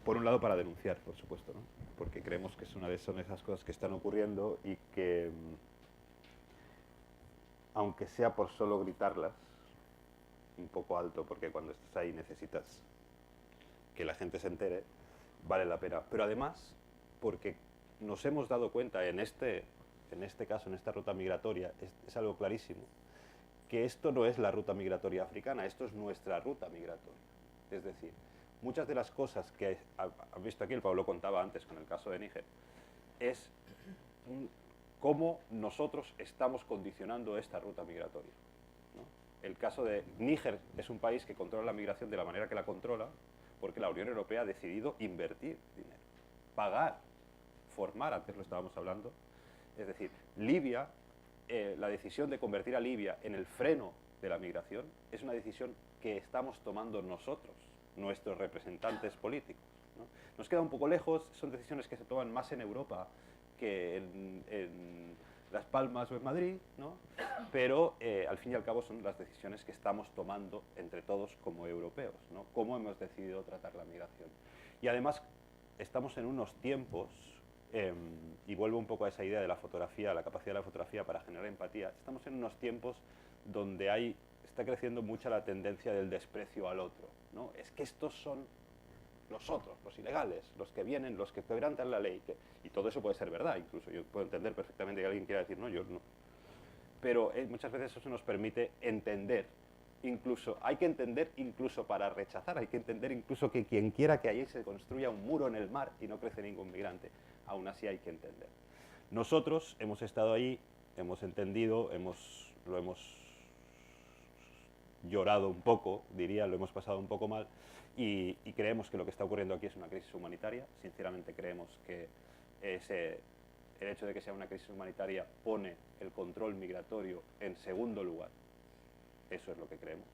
por un lado, para denunciar, por supuesto, ¿no? Porque creemos que son esas cosas que están ocurriendo y que, aunque sea por solo gritarlas, un poco alto, porque cuando estás ahí necesitas que la gente se entere, vale la pena. Pero además, porque nos hemos dado cuenta en este caso, en esta ruta migratoria, es algo clarísimo, que esto no es la ruta migratoria africana, esto es nuestra ruta migratoria. Es decir, muchas de las cosas que han visto aquí, el Pablo contaba antes con el caso de Níger, es cómo nosotros estamos condicionando esta ruta migratoria, ¿no? El caso de Níger es un país que controla la migración de la manera que la controla, porque la Unión Europea ha decidido invertir dinero, pagar, formar, antes lo estábamos hablando. Es decir, Libia, la decisión de convertir a Libia en el freno de la migración es una decisión que estamos tomando nosotros, nuestros representantes políticos, ¿no? Nos queda un poco lejos, son decisiones que se toman más en Europa que en Las Palmas o en Madrid, ¿no? Pero al fin y al cabo son las decisiones que estamos tomando entre todos como europeos, ¿no? Cómo hemos decidido tratar la migración. Y además estamos en unos tiempos, y vuelvo un poco a esa idea de la fotografía, la capacidad de la fotografía para generar empatía, estamos en unos tiempos donde está creciendo mucha la tendencia del desprecio al otro, ¿no? Es que estos son los otros, los ilegales, los que vienen, los que quebrantan la ley, y todo eso puede ser verdad, incluso yo puedo entender perfectamente que alguien quiera decir, no, yo no. Pero muchas veces eso nos permite entender, incluso, hay que entender incluso para rechazar, hay que entender incluso que quien quiera que allí se construya un muro en el mar y no crece ningún migrante, aún así hay que entender. Nosotros hemos estado ahí, hemos entendido, lo hemos llorado un poco, diría, lo hemos pasado un poco mal, y creemos que lo que está ocurriendo aquí es una crisis humanitaria. Sinceramente creemos que el hecho de que sea una crisis humanitaria pone el control migratorio en segundo lugar. Eso es lo que creemos,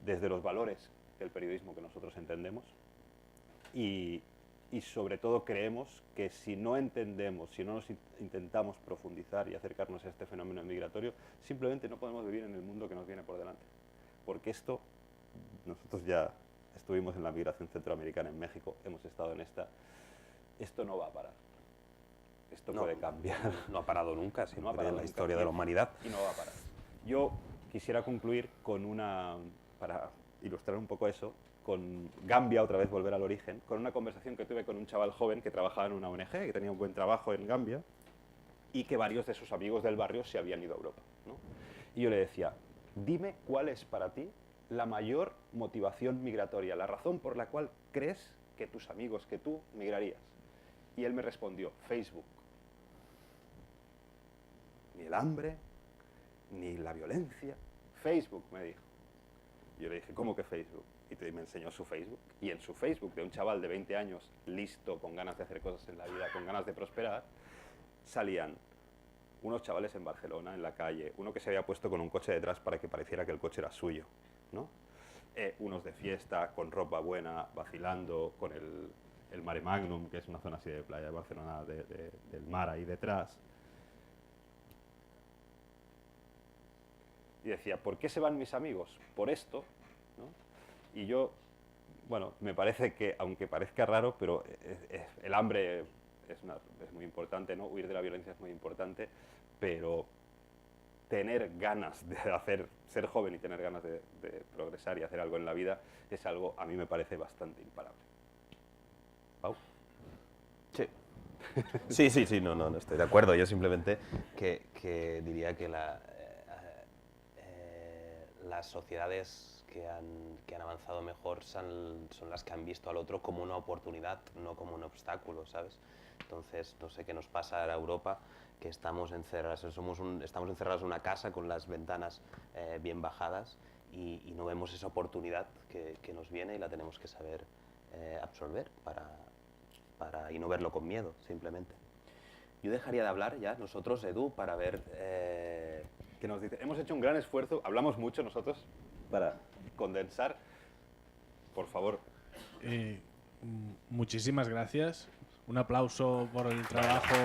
desde los valores del periodismo que nosotros entendemos, y sobre todo creemos que si no entendemos, si no nos intentamos profundizar y acercarnos a este fenómeno migratorio, simplemente no podemos vivir en el mundo que nos viene por delante. Porque nosotros ya estuvimos en la migración centroamericana en México, hemos estado en esto no va a parar. Esto puede cambiar. No ha parado nunca, siempre no ha parado en la nunca, historia de la humanidad. Y no va a parar. Yo quisiera concluir con para ilustrar un poco eso, con Gambia, otra vez volver al origen, con una conversación que tuve con un chaval joven que trabajaba en una ONG, que tenía un buen trabajo en Gambia, y que varios de sus amigos del barrio se habían ido a Europa, ¿no? Y yo le decía, dime cuál es para ti la mayor motivación migratoria, la razón por la cual crees que tus amigos, que tú, migrarías. Y él me respondió, Facebook. Ni el hambre, ni la violencia. Facebook, me dijo. Yo le dije, ¿cómo que Facebook? Y me enseñó su Facebook. Y en su Facebook, de un chaval de 20 años, listo, con ganas de hacer cosas en la vida, con ganas de prosperar, salían unos chavales en Barcelona, en la calle, uno que se había puesto con un coche detrás para que pareciera que el coche era suyo, ¿no? Unos de fiesta, con ropa buena, vacilando, con el Mare Magnum, que es una zona así de playa de Barcelona, del mar ahí detrás. Y decía, ¿por qué se van mis amigos? Por esto, ¿no? Y yo, bueno, me parece que, aunque parezca raro, pero el hambre es muy importante, ¿no? Huir de la violencia es muy importante, pero tener ganas de ser joven y tener ganas de progresar y hacer algo en la vida es algo, a mí me parece bastante imparable. ¿Pau? Sí. Sí, no, estoy de acuerdo. Yo simplemente que diría que las sociedades que han avanzado mejor son las que han visto al otro como una oportunidad, no como un obstáculo, ¿sabes? Entonces, no sé qué nos pasa a Europa, que estamos encerrados en una casa con las ventanas bien bajadas y no vemos esa oportunidad que nos viene y la tenemos que saber absorber y no verlo con miedo, simplemente. Yo dejaría de hablar ya, nosotros, Edu, para ver... Que nos dice, hemos hecho un gran esfuerzo, hablamos mucho nosotros, para condensar. Por favor. Muchísimas gracias. Un aplauso por el trabajo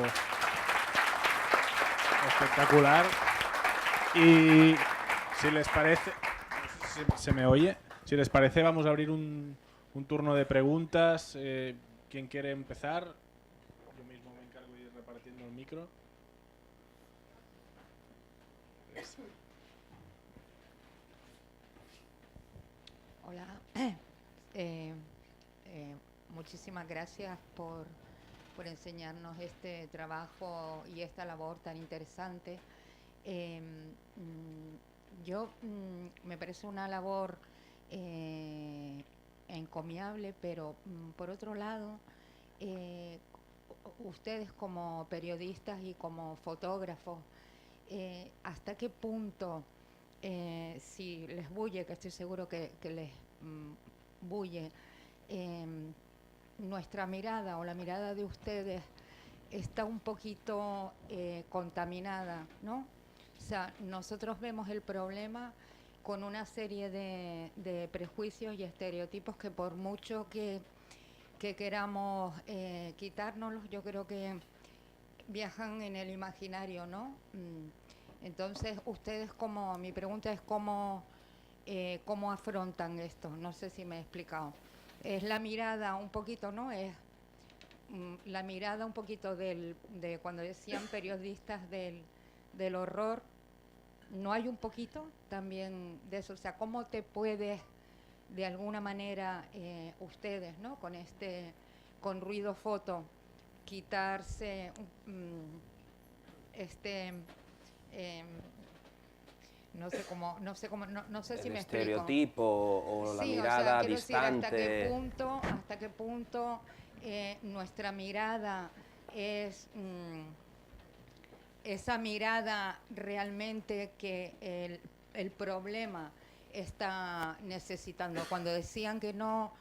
espectacular. Y si les parece, ¿se me oye? Si les parece, vamos a abrir un turno de preguntas. ¿Quién quiere empezar? Yo mismo me encargo de ir repartiendo el micro. Hola. Muchísimas gracias por enseñarnos este trabajo y esta labor tan interesante. Me parece una labor encomiable, pero por otro lado, ustedes como periodistas y como fotógrafos, ¿hasta qué punto, si les bulle, que estoy seguro que les bulle, nuestra mirada o la mirada de ustedes está un poquito contaminada, ¿no? O sea, nosotros vemos el problema con una serie de prejuicios y estereotipos que por mucho que queramos quitárnoslos, yo creo que viajan en el imaginario, ¿no? Entonces, ustedes mi pregunta es cómo afrontan esto. No sé si me he explicado. Es la mirada un poquito, ¿no? Es la mirada un poquito de cuando decían periodistas del horror. ¿No hay un poquito también de eso? O sea, ¿cómo te puedes, de alguna manera, ustedes, ¿no? Con ruido foto, quitarse no sé si me explico. El estereotipo o la mirada distante. Decir, hasta qué punto nuestra mirada es esa mirada realmente que el problema está necesitando. Cuando decían que no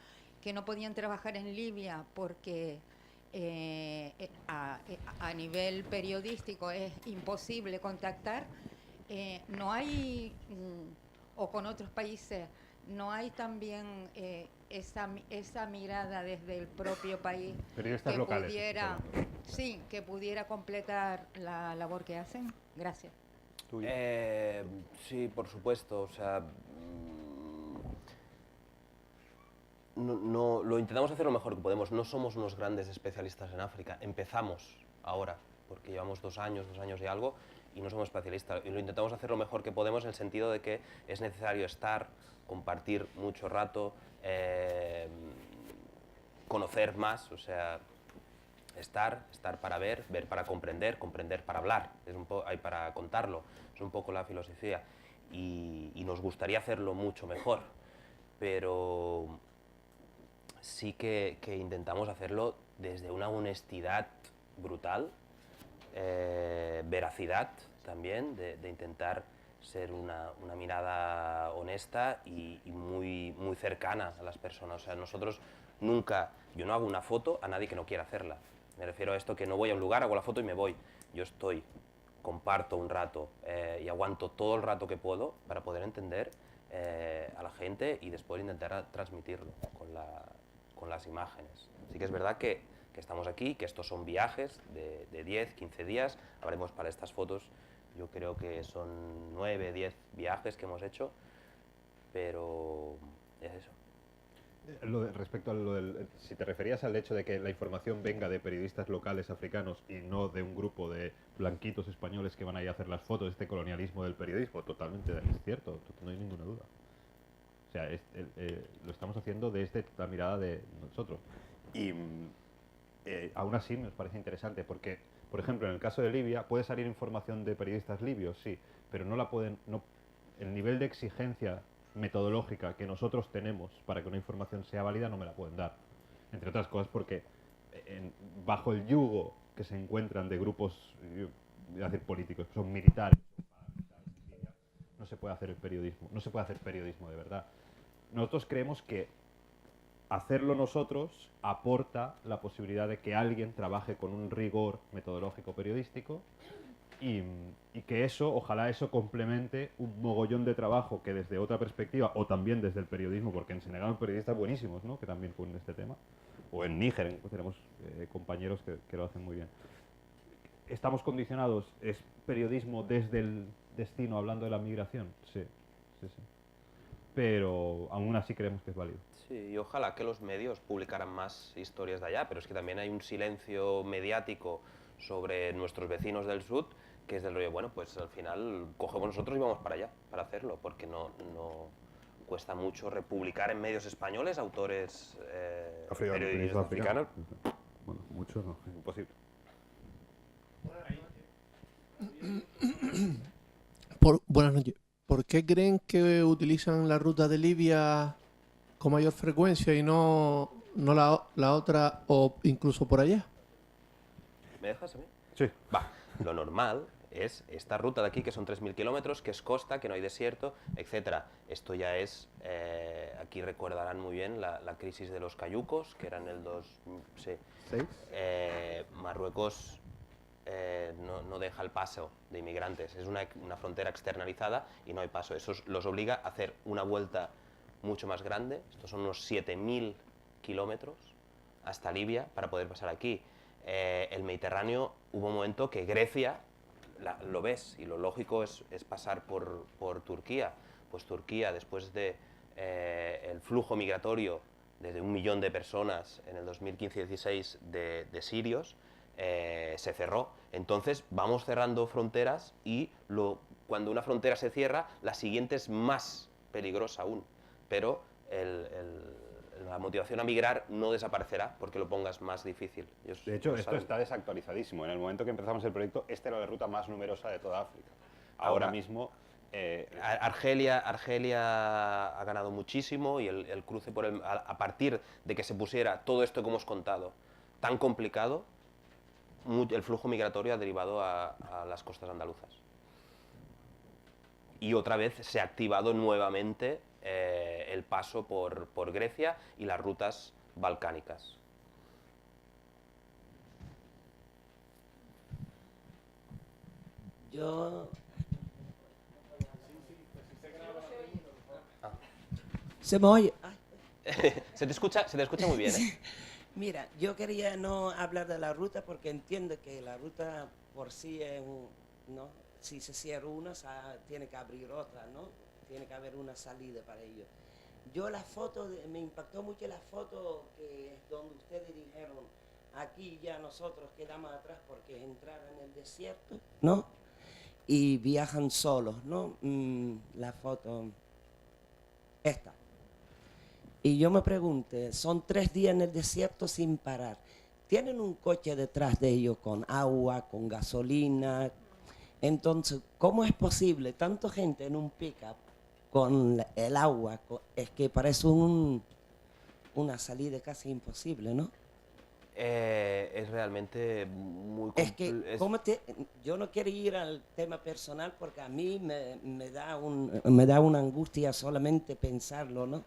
podían trabajar en Libia porque a nivel periodístico es imposible contactar, no hay, o con otros países, no hay también esa mirada desde el propio país periodistas locales, que pudiera completar la labor que hacen. Gracias. Sí, por supuesto. O sea, lo intentamos hacer lo mejor que podemos. No somos unos grandes especialistas en África. Empezamos ahora, porque llevamos 2 años y algo, y no somos especialistas. Y lo intentamos hacer lo mejor que podemos en el sentido de que es necesario estar, compartir mucho rato, conocer más, o sea, estar para ver para comprender para hablar, hay para contarlo. Es un poco la filosofía. Y nos gustaría hacerlo mucho mejor, pero sí que intentamos hacerlo desde una honestidad brutal, veracidad también, de intentar ser una mirada honesta y muy cercana a las personas. O sea, nosotros yo no hago una foto a nadie que no quiera hacerla. Me refiero a esto, que no voy a un lugar, hago la foto y me voy. Yo comparto un rato y aguanto todo el rato que puedo para poder entender a la gente y después intentar transmitirlo con las imágenes. Sí que es verdad que estamos aquí, que estos son viajes de 10, 15 días, habremos para estas fotos, yo creo que son 9, 10 viajes que hemos hecho, pero es eso. Respecto a si te referías al hecho de que la información venga de periodistas locales africanos y no de un grupo de blanquitos españoles que van a ir a hacer las fotos, este colonialismo del periodismo, totalmente es cierto, no hay ninguna duda. O sea, lo estamos haciendo desde la mirada de nosotros. Y aún así nos parece interesante porque, por ejemplo, en el caso de Libia, puede salir información de periodistas libios, sí, pero el nivel de exigencia metodológica que nosotros tenemos para que una información sea válida no me la pueden dar. Entre otras cosas porque bajo el yugo que se encuentran de grupos, voy a decir políticos, que son militares, no se puede hacer periodismo de verdad. Nosotros creemos que hacerlo nosotros aporta la posibilidad de que alguien trabaje con un rigor metodológico periodístico y que ojalá eso complemente un mogollón de trabajo que desde otra perspectiva, o también desde el periodismo, porque en Senegal hay periodistas buenísimos, ¿no?, que también cubren este tema, o en Níger tenemos compañeros que lo hacen muy bien. ¿Estamos condicionados? ¿Es periodismo desde el destino hablando de la migración? Sí. Pero aún así creemos que es válido. Sí, y ojalá que los medios publicaran más historias de allá, pero es que también hay un silencio mediático sobre nuestros vecinos del sur, que es del rollo, bueno, pues al final cogemos nosotros y vamos para allá, para hacerlo, porque no cuesta mucho republicar en medios españoles autores Periodistas periodistas africanos. Bueno, mucho no, imposible. Buenas noches. ¿Por qué creen que utilizan la ruta de Libia con mayor frecuencia y no la otra o incluso por allá? ¿Me dejas a mí? Sí. Va, lo normal es esta ruta de aquí, que son 3.000 kilómetros, que es costa, que no hay desierto, etcétera. Esto ya es, aquí recordarán muy bien la crisis de los cayucos, que era en el 2006. Marruecos no deja el paso de inmigrantes, es una frontera externalizada y no hay paso. Eso los obliga a hacer una vuelta mucho más grande, estos son unos 7.000 kilómetros hasta Libia para poder pasar aquí. El Mediterráneo, hubo un momento que Grecia, lo ves, y lo lógico es pasar por Turquía. Pues Turquía, después de el flujo migratorio de 1 millón de personas en el 2015-16 de sirios, se cerró. Entonces vamos cerrando fronteras y cuando una frontera se cierra, la siguiente es más peligrosa aún. Pero la motivación a migrar no desaparecerá porque lo pongas más difícil. De hecho, esto está desactualizadísimo. En el momento que empezamos el proyecto, esta era la ruta más numerosa de toda África. Ahora mismo... Argelia ha ganado muchísimo y el cruce a partir de que se pusiera todo esto que hemos contado tan complicado, el flujo migratorio ha derivado a las costas andaluzas. Y otra vez se ha activado nuevamente el paso por Grecia y las rutas balcánicas. Yo... ¿Se me oye? Se te escucha muy bien, ¿eh? Mira, yo quería no hablar de la ruta porque entiendo que la ruta por sí es ¿no? Si se cierra una, tiene que abrir otra, ¿no? Tiene que haber una salida para ello. Yo la foto, me impactó mucho la foto que es donde ustedes dijeron, aquí ya nosotros quedamos atrás porque entraron en el desierto, ¿no? Y viajan solos, ¿no? La foto, esta. Y yo me pregunté, son 3 días en el desierto sin parar. Tienen un coche detrás de ellos con agua, con gasolina. Entonces, ¿cómo es posible tanta gente en un pick-up con el agua? Es que parece una salida casi imposible, ¿no? Es realmente muy complejo. Yo no quiero ir al tema personal porque a mí me da una angustia solamente pensarlo, ¿no?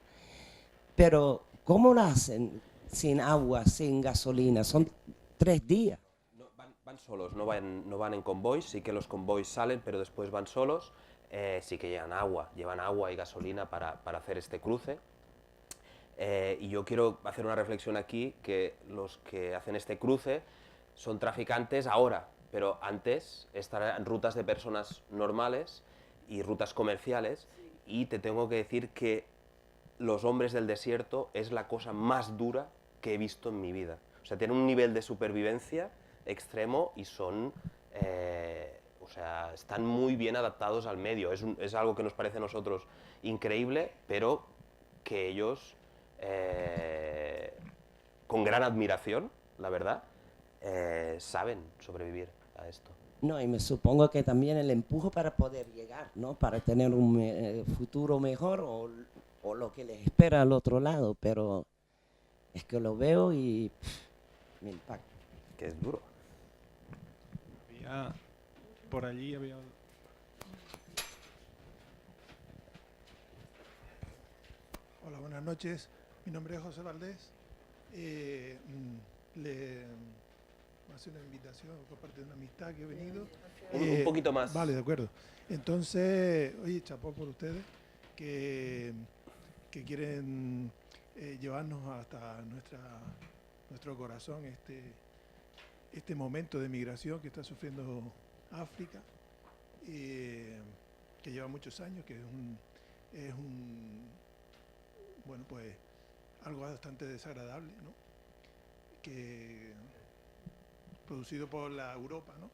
Pero, ¿cómo lo hacen sin agua, sin gasolina? Son 3 días. No, van solos, no van en convoys, sí que los convoys salen, pero después van solos, sí que llevan agua y gasolina para hacer este cruce. Y yo quiero hacer una reflexión aquí, que los que hacen este cruce son traficantes ahora, pero antes estarán rutas de personas normales y rutas comerciales, y te tengo que decir que los hombres del desierto es la cosa más dura que he visto en mi vida. O sea, tienen un nivel de supervivencia extremo y son... o sea, están muy bien adaptados al medio. Es algo que nos parece a nosotros increíble, pero que ellos, con gran admiración, la verdad, saben sobrevivir a esto. No, y me supongo que también el empuje para poder llegar, ¿no? Para tener un futuro mejor o lo que les espera al otro lado, pero es que lo veo y me impacta. Que es duro. Por allí había... Hola, buenas noches. Mi nombre es José Valdés. Le hace una invitación por parte de una amistad que he venido. Un poquito más. Vale, de acuerdo. Entonces, oye, chapó por ustedes que quieren llevarnos hasta nuestro corazón este momento de migración que está sufriendo África, que lleva muchos años, que es bueno, pues algo bastante desagradable, ¿no? Que producido por la Europa, ¿no?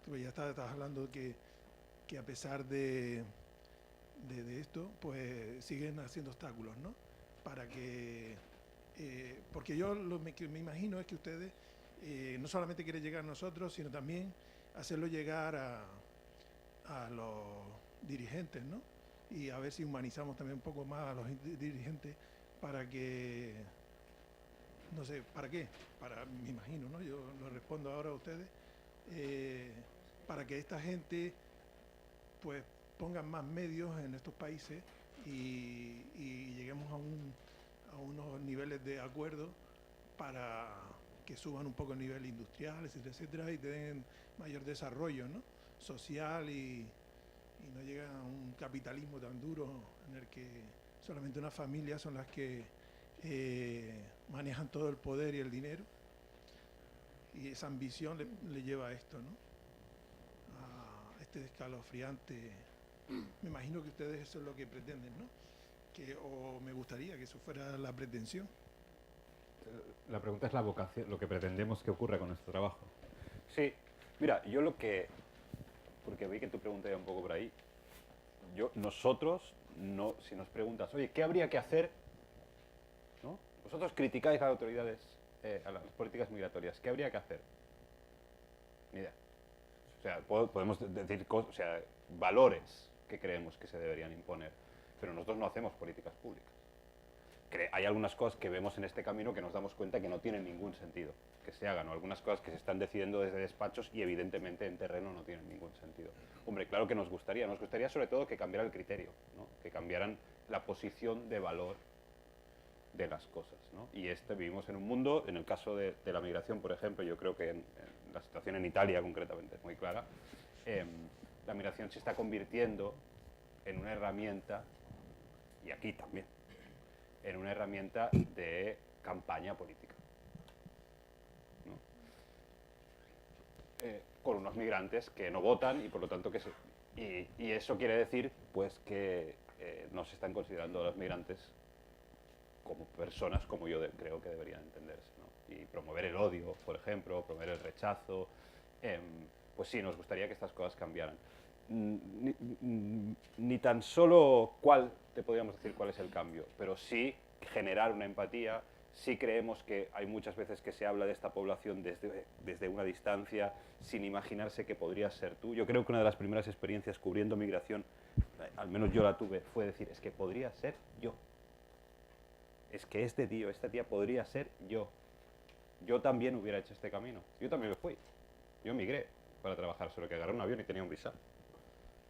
Tú ya estabas hablando que a pesar de esto, pues siguen haciendo obstáculos, ¿no? Para que, porque yo que me imagino es que ustedes no solamente quieren llegar a nosotros, sino también hacerlo llegar a los dirigentes, ¿no? Y a ver si humanizamos también un poco más a los dirigentes para que, no sé, ¿para qué? Me imagino, ¿no? Yo lo respondo ahora a ustedes, para que esta gente, pues, pongan más medios en estos países y lleguemos a unos niveles de acuerdo para que suban un poco el nivel industrial, etcétera, etcétera, y den mayor desarrollo, ¿no? Social y no lleguen a un capitalismo tan duro en el que solamente unas familias son las que manejan todo el poder y el dinero, y esa ambición le lleva a esto, ¿no? A este escalofriante. Me imagino que ustedes eso es lo que pretenden, ¿no? O me gustaría que eso fuera la pretensión. La pregunta es la vocación, lo que pretendemos que ocurra con nuestro trabajo. Sí, mira, porque vi que tu pregunta iba un poco por ahí, nosotros, no, si nos preguntas, oye, ¿qué habría que hacer? ¿No? Vosotros criticáis a las autoridades, a las políticas migratorias, ¿qué habría que hacer? Ni idea. O sea, podemos decir cosas, o sea, valores que creemos que se deberían imponer, pero nosotros no hacemos políticas públicas. Hay algunas cosas que vemos en este camino que nos damos cuenta que no tienen ningún sentido que se hagan, o algunas cosas que se están decidiendo desde despachos y evidentemente en terreno no tienen ningún sentido. Hombre, claro que nos gustaría sobre todo que cambiara el criterio, ¿no? Que cambiaran la posición de valor de las cosas, ¿no? Y vivimos en un mundo, en el caso de la migración, por ejemplo, yo creo que en la situación en Italia concretamente es muy clara, la migración se está convirtiendo en una herramienta, y aquí también, en una herramienta de campaña política, ¿no? Con unos migrantes que no votan y por lo tanto y eso quiere decir pues que no se están considerando a los migrantes como personas como yo creo que deberían entenderse, ¿no? Y promover el odio, por ejemplo, promover el rechazo, pues sí, nos gustaría que estas cosas cambiaran. Ni tan solo te podríamos decir cuál es el cambio, pero sí generar una empatía. Sí creemos que hay muchas veces que se habla de esta población desde una distancia, sin imaginarse que podría ser tú. Yo creo que una de las primeras experiencias cubriendo migración, al menos yo la tuve, fue decir, es que podría ser yo. Es que este tío, esta tía podría ser yo. Yo también hubiera hecho este camino. Yo también lo fui. Yo migré para trabajar, solo que agarré un avión y tenía un visado.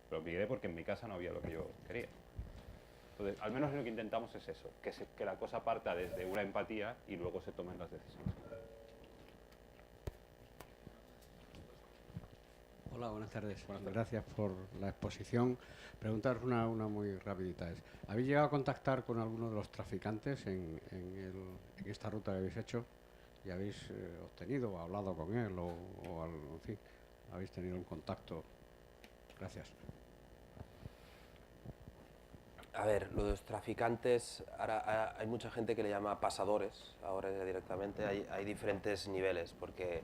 Pero migré porque en mi casa no había lo que yo quería. Entonces, al menos lo que intentamos es eso, que la cosa parta desde una empatía y luego se tomen las decisiones. Hola, buenas tardes. Gracias por la exposición. Preguntaros una muy rapidita. ¿Habéis llegado a contactar con alguno de los traficantes en esta ruta que habéis hecho? ¿Y habéis obtenido o hablado con él en fin, habéis tenido un contacto? Gracias. A ver, lo de los traficantes, ahora hay mucha gente que le llama pasadores, ahora ya directamente, hay diferentes niveles, porque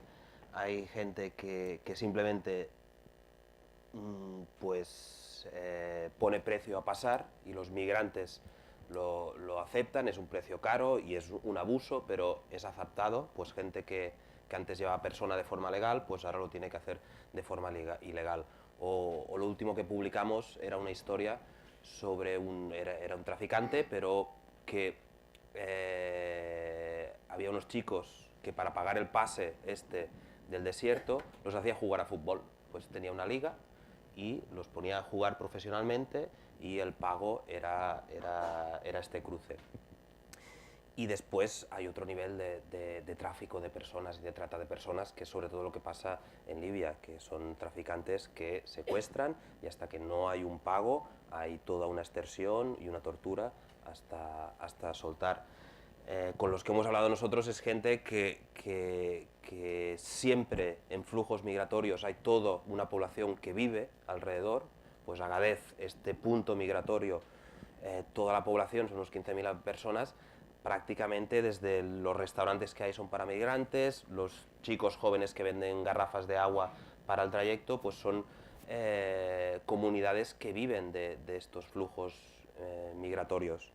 hay gente que simplemente pone precio a pasar y los migrantes lo aceptan, es un precio caro y es un abuso, pero es aceptado, pues gente que antes llevaba persona de forma legal, pues ahora lo tiene que hacer de forma ilegal. O lo último que publicamos era una historia sobre era un traficante, pero que había unos chicos que para pagar el pase del desierto los hacía jugar a fútbol. Pues tenía una liga y los ponía a jugar profesionalmente y el pago era este cruce. Y después hay otro nivel de tráfico de personas y de trata de personas, que es sobre todo lo que pasa en Libia, que son traficantes que secuestran y hasta que no hay un pago hay toda una extorsión y una tortura hasta soltar. Con los que hemos hablado nosotros es gente que siempre en flujos migratorios hay toda una población que vive alrededor, pues Agadez, este punto migratorio, toda la población, son unos 15.000 personas, prácticamente desde los restaurantes que hay son para migrantes, los chicos jóvenes que venden garrafas de agua para el trayecto, pues son comunidades que viven de estos flujos migratorios. migratorios.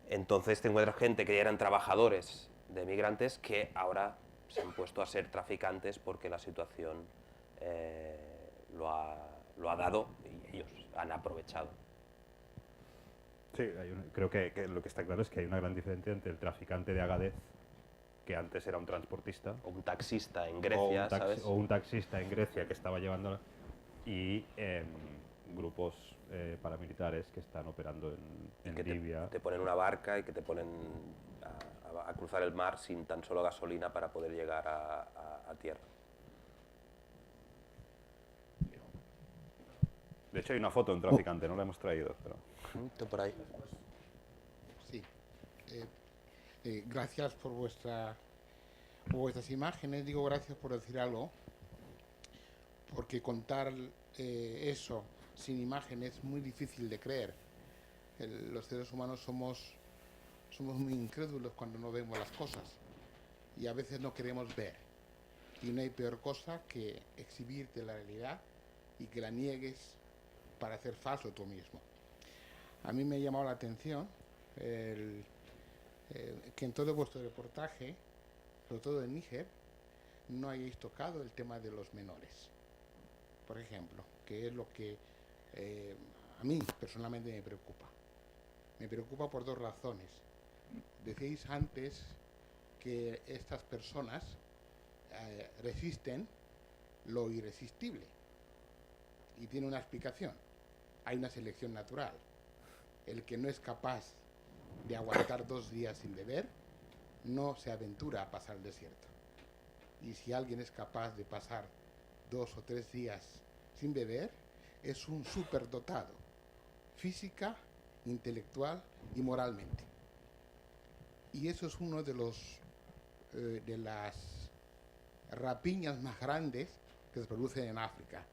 Entonces te encuentras gente que eran trabajadores de migrantes que ahora se han puesto a ser traficantes porque la situación lo ha dado y ellos han aprovechado. Sí, creo que lo que está claro es que hay una gran diferencia entre el traficante de Agadez, que antes era un transportista, O un taxista en Grecia, ¿sabes? o un taxista en Grecia que estaba llevando, y grupos paramilitares que están operando en Libia. Te ponen una barca y que te ponen a cruzar el mar sin tan solo gasolina para poder llegar a tierra. De hecho hay una foto de un traficante, no la hemos traído, pero... Por ahí. Sí. Gracias por vuestras imágenes. Digo gracias por decir algo, porque contar eso sin imágenes es muy difícil de creer. Los seres humanos somos muy incrédulos cuando no vemos las cosas y a veces no queremos ver. Y no hay peor cosa que exhibirte la realidad y que la niegues para hacer falso tú mismo. A mí me ha llamado la atención que en todo vuestro reportaje, sobre todo en Níger, no hayáis tocado el tema de los menores, por ejemplo, que es lo que a mí personalmente me preocupa. Me preocupa por dos razones. Decíais antes que estas personas resisten lo irresistible y tiene una explicación. Hay una selección natural. El que no es capaz de aguantar 2 días sin beber no se aventura a pasar el desierto. Y si alguien es capaz de pasar 2 o 3 días sin beber, es un superdotado, física, intelectual y moralmente. Y eso es uno de las rapiñas más grandes que se producen en África.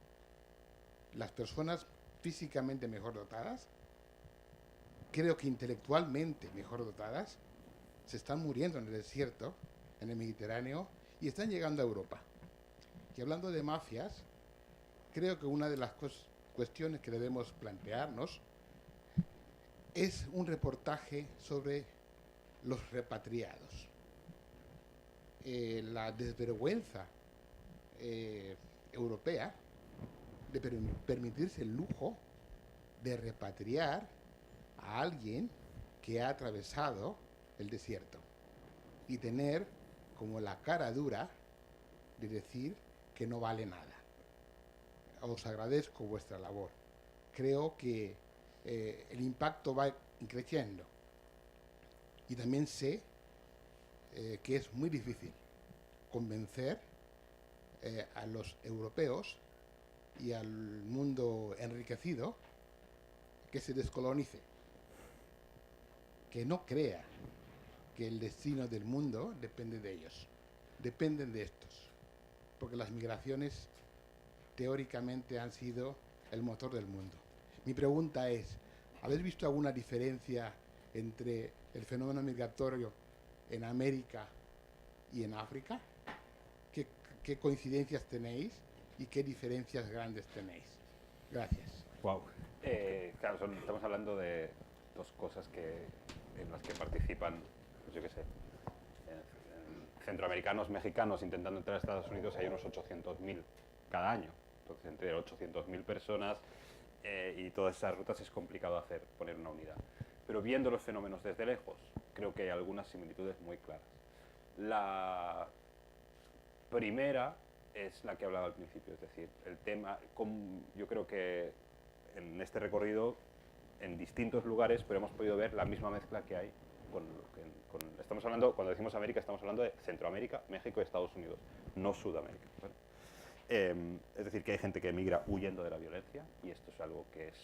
Las personas físicamente mejor dotadas, creo que intelectualmente mejor dotadas, se están muriendo en el desierto, en el Mediterráneo, y están llegando a Europa. Y hablando de mafias, creo que una de las cuestiones que debemos plantearnos es un reportaje sobre los repatriados. La desvergüenza europea de permitirse el lujo de repatriar a alguien que ha atravesado el desierto y tener como la cara dura de decir que no vale nada. Os agradezco vuestra labor. Creo que el impacto va creciendo y también sé que es muy difícil convencer a los europeos y al mundo enriquecido que se descolonice, que no crea que el destino del mundo depende de ellos, dependen de estos, porque las migraciones teóricamente han sido el motor del mundo. Mi pregunta es, ¿habéis visto alguna diferencia entre el fenómeno migratorio en América y en África? ¿Qué coincidencias tenéis y qué diferencias grandes tenéis? Gracias. Wow. Claro, estamos hablando de dos cosas en las que participan, pues yo qué sé, centroamericanos, mexicanos intentando entrar a Estados Unidos. Hay unos 800.000 cada año. Entonces, entre 800.000 personas y todas esas rutas es complicado poner una unidad. Pero viendo los fenómenos desde lejos, creo que hay algunas similitudes muy claras. La primera es la que hablaba al principio, es decir, el tema, yo creo que en este recorrido, en distintos lugares, pero hemos podido ver la misma mezcla que hay estamos hablando, cuando decimos América, estamos hablando de Centroamérica, México y Estados Unidos, no Sudamérica, ¿vale? Es decir, que hay gente que emigra huyendo de la violencia, y esto es algo que es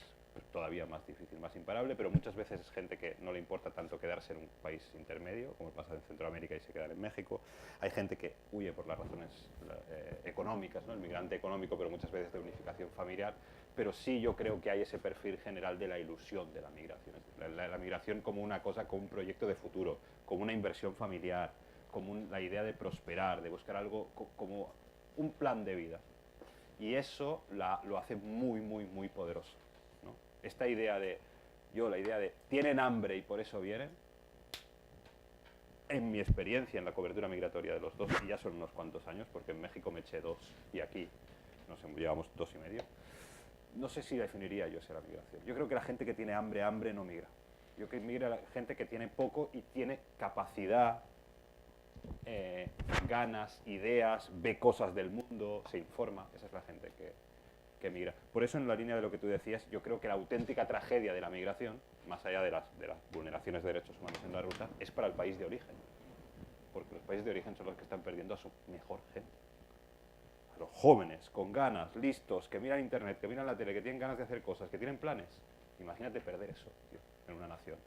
todavía más difícil, más imparable, pero muchas veces es gente que no le importa tanto quedarse en un país intermedio, como pasa en Centroamérica y se quedan en México. Hay gente que huye por las razones económicas, ¿no? El migrante económico, pero muchas veces de unificación familiar. Pero sí, yo creo que hay ese perfil general de la ilusión de la migración. La migración como una cosa, como un proyecto de futuro, como una inversión familiar, como la idea de prosperar, de buscar algo como un plan de vida. Y eso lo hace muy, muy, muy poderoso, ¿no? Esta idea de Yo la idea de tienen hambre y por eso vienen, en mi experiencia en la cobertura migratoria de los dos, y ya son unos cuantos años, porque en México me eché 2 y aquí, no sé, llevamos 2 y medio, no sé si definiría yo esa la migración. Yo creo que la gente que tiene hambre, hambre no migra. Yo creo que migra la gente que tiene poco y tiene capacidad, ganas, ideas, ve cosas del mundo, se informa. Esa es la gente que migra. Por eso, en la línea de lo que tú decías, yo creo que la auténtica tragedia de la migración, más allá de las vulneraciones de derechos humanos en la ruta, es para el país de origen. Porque los países de origen son los que están perdiendo a su mejor gente. A los jóvenes, con ganas, listos, que miran internet, que miran la tele, que tienen ganas de hacer cosas, que tienen planes. Imagínate perder eso, tío, en una nación.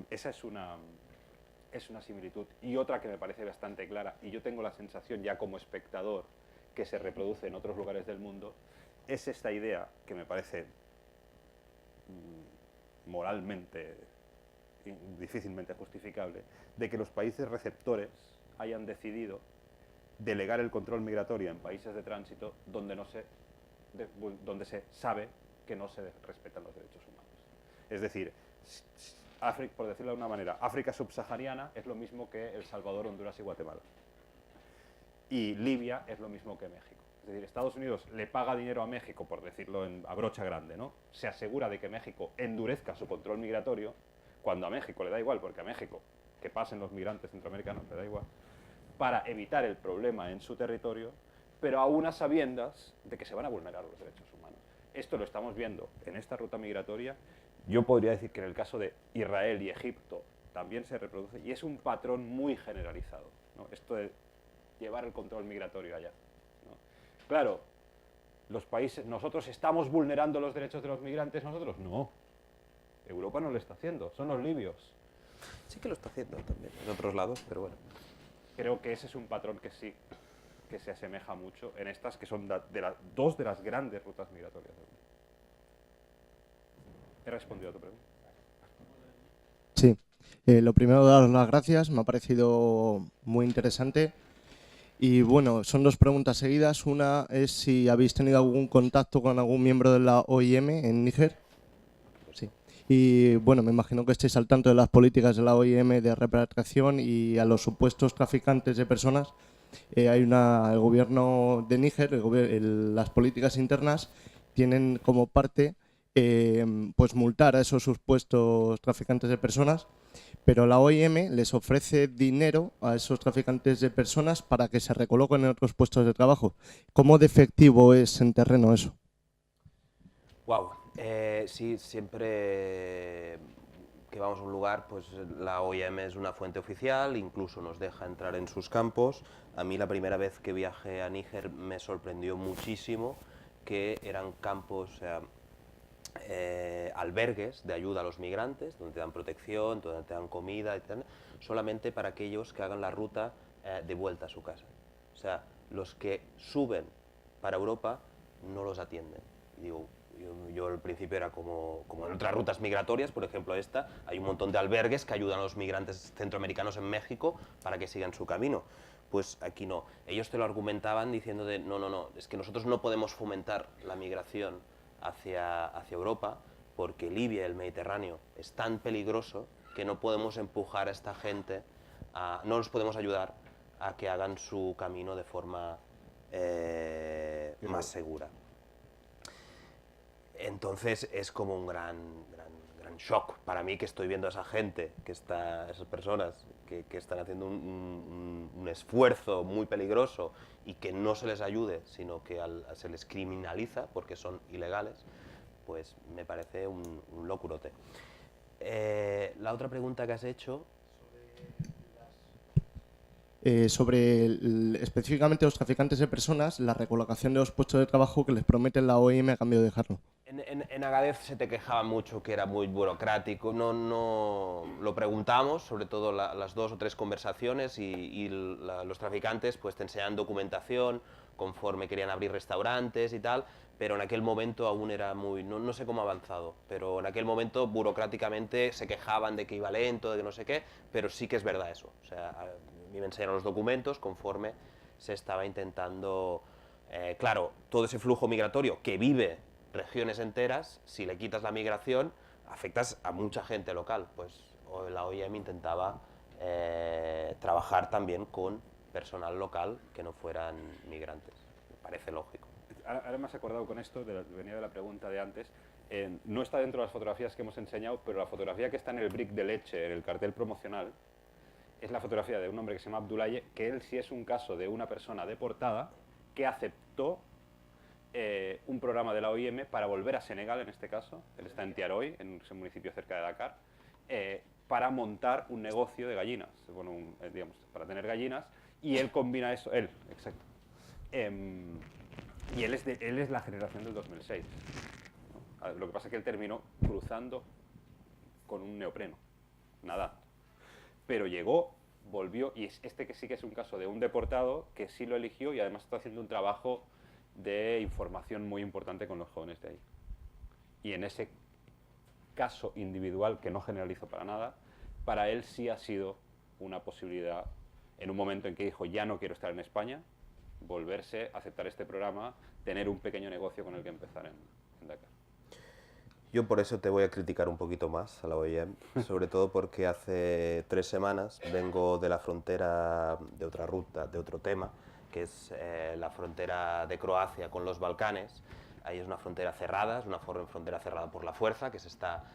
Esa es una similitud. Y otra que me parece bastante clara, y yo tengo la sensación ya como espectador que se reproduce en otros lugares del mundo, es esta idea que me parece moralmente difícilmente justificable, de que los países receptores hayan decidido delegar el control migratorio en países de tránsito donde se sabe que no se respetan los derechos humanos. Es decir, África, por decirlo de una manera, África subsahariana es lo mismo que El Salvador, Honduras y Guatemala. Y Libia es lo mismo que México. Es decir, Estados Unidos le paga dinero a México, por decirlo a brocha grande, ¿no? Se asegura de que México endurezca su control migratorio, cuando a México le da igual, porque a México, que pasen los migrantes centroamericanos, le da igual, para evitar el problema en su territorio, pero a unas sabiendas de que se van a vulnerar los derechos humanos. Esto lo estamos viendo en esta ruta migratoria. Yo podría decir que en el caso de Israel y Egipto también se reproduce, y es un patrón muy generalizado, ¿no? Esto de llevar el control migratorio allá, ¿no? Claro, los países, nosotros estamos vulnerando los derechos de los migrantes, nosotros no. Europa no lo está haciendo, son los libios. Sí que lo está haciendo también, en otros lados, pero bueno. Creo que ese es un patrón que sí, que se asemeja mucho en estas que son dos de las grandes rutas migratorias del mundo. ¿He respondido a tu pregunta? Sí. Lo primero, daros las gracias, me ha parecido muy interesante. Y bueno, son 2 preguntas seguidas. Una es si habéis tenido algún contacto con algún miembro de la OIM en Níger. Sí. Y bueno, me imagino que estéis al tanto de las políticas de la OIM de repatriación y a los supuestos traficantes de personas. El gobierno de Níger, las políticas internas, tienen como parte pues multar a esos supuestos traficantes de personas, pero la OIM les ofrece dinero a esos traficantes de personas para que se recoloquen en otros puestos de trabajo. ¿Cómo de efectivo es en terreno eso? Wow, sí, siempre que vamos a un lugar, pues la OIM es una fuente oficial, incluso nos deja entrar en sus campos. A mí la primera vez que viajé a Níger me sorprendió muchísimo que eran campos, o sea, albergues de ayuda a los migrantes, donde te dan protección, donde te dan comida, etc., solamente para aquellos que hagan la ruta de vuelta a su casa. O sea, los que suben para Europa no los atienden. Y digo, yo al principio era como en otras rutas migratorias, por ejemplo esta, hay un montón de albergues que ayudan a los migrantes centroamericanos en México para que sigan su camino. Pues aquí no. Ellos te lo argumentaban diciendo de no, es que nosotros no podemos fomentar la migración hacia Europa porque Libia y el Mediterráneo es tan peligroso que no podemos empujar a esta gente, no los podemos ayudar a que hagan su camino de forma más segura. Entonces es como un gran shock para mí que estoy viendo a esa gente, esas personas que están haciendo un esfuerzo muy peligroso y que no se les ayude, sino que se les criminaliza porque son ilegales, pues me parece un locurote. La otra pregunta que has hecho... sobre específicamente los traficantes de personas, la recolocación de los puestos de trabajo que les promete la OIM a cambio de dejarlo. En Agadez se te quejaba mucho que era muy burocrático, no lo preguntamos, sobre todo las 2 o 3 conversaciones y los traficantes pues te enseñan documentación conforme querían abrir restaurantes y tal, pero en aquel momento aún era muy, no sé cómo ha avanzado, pero en aquel momento burocráticamente se quejaban de que iba lento, de que no sé qué, pero sí que es verdad eso, o sea, a mí me enseñaron los documentos conforme se estaba intentando, claro, todo ese flujo migratorio que vive regiones enteras, si le quitas la migración, afectas a mucha gente local, pues la OIM intentaba trabajar también con personal local que no fueran migrantes. Me parece lógico. Ahora me has acordado con esto, venía de la pregunta de antes, no está dentro de las fotografías que hemos enseñado, pero la fotografía que está en el brick de leche, en el cartel promocional, es la fotografía de un hombre que se llama Abdoulaye, que él sí es un caso de una persona deportada que aceptó un programa de la OIM para volver a Senegal, en este caso, él está en Tiaroy, en un municipio cerca de Dakar, para montar un negocio de gallinas, bueno, digamos, para tener gallinas, y él combina eso, exacto. Y él es la generación del 2006. ¿no? Lo que pasa es que él terminó cruzando con un neopreno, nadando. Pero llegó, volvió, y este que sí que es un caso de un deportado que sí lo eligió y además está haciendo un trabajo de información muy importante con los jóvenes de ahí. Y en ese caso individual, que no generalizo para nada, para él sí ha sido una posibilidad, en un momento en que dijo, ya no quiero estar en España, volverse, aceptar este programa, tener un pequeño negocio con el que empezar en Dakar. Yo por eso te voy a criticar un poquito más a la OIM, sobre todo porque hace 3 semanas vengo de la frontera, de otra ruta, de otro tema, que es la frontera de Croacia con los Balcanes. Ahí es una frontera cerrada, es una frontera cerrada por la fuerza, que se está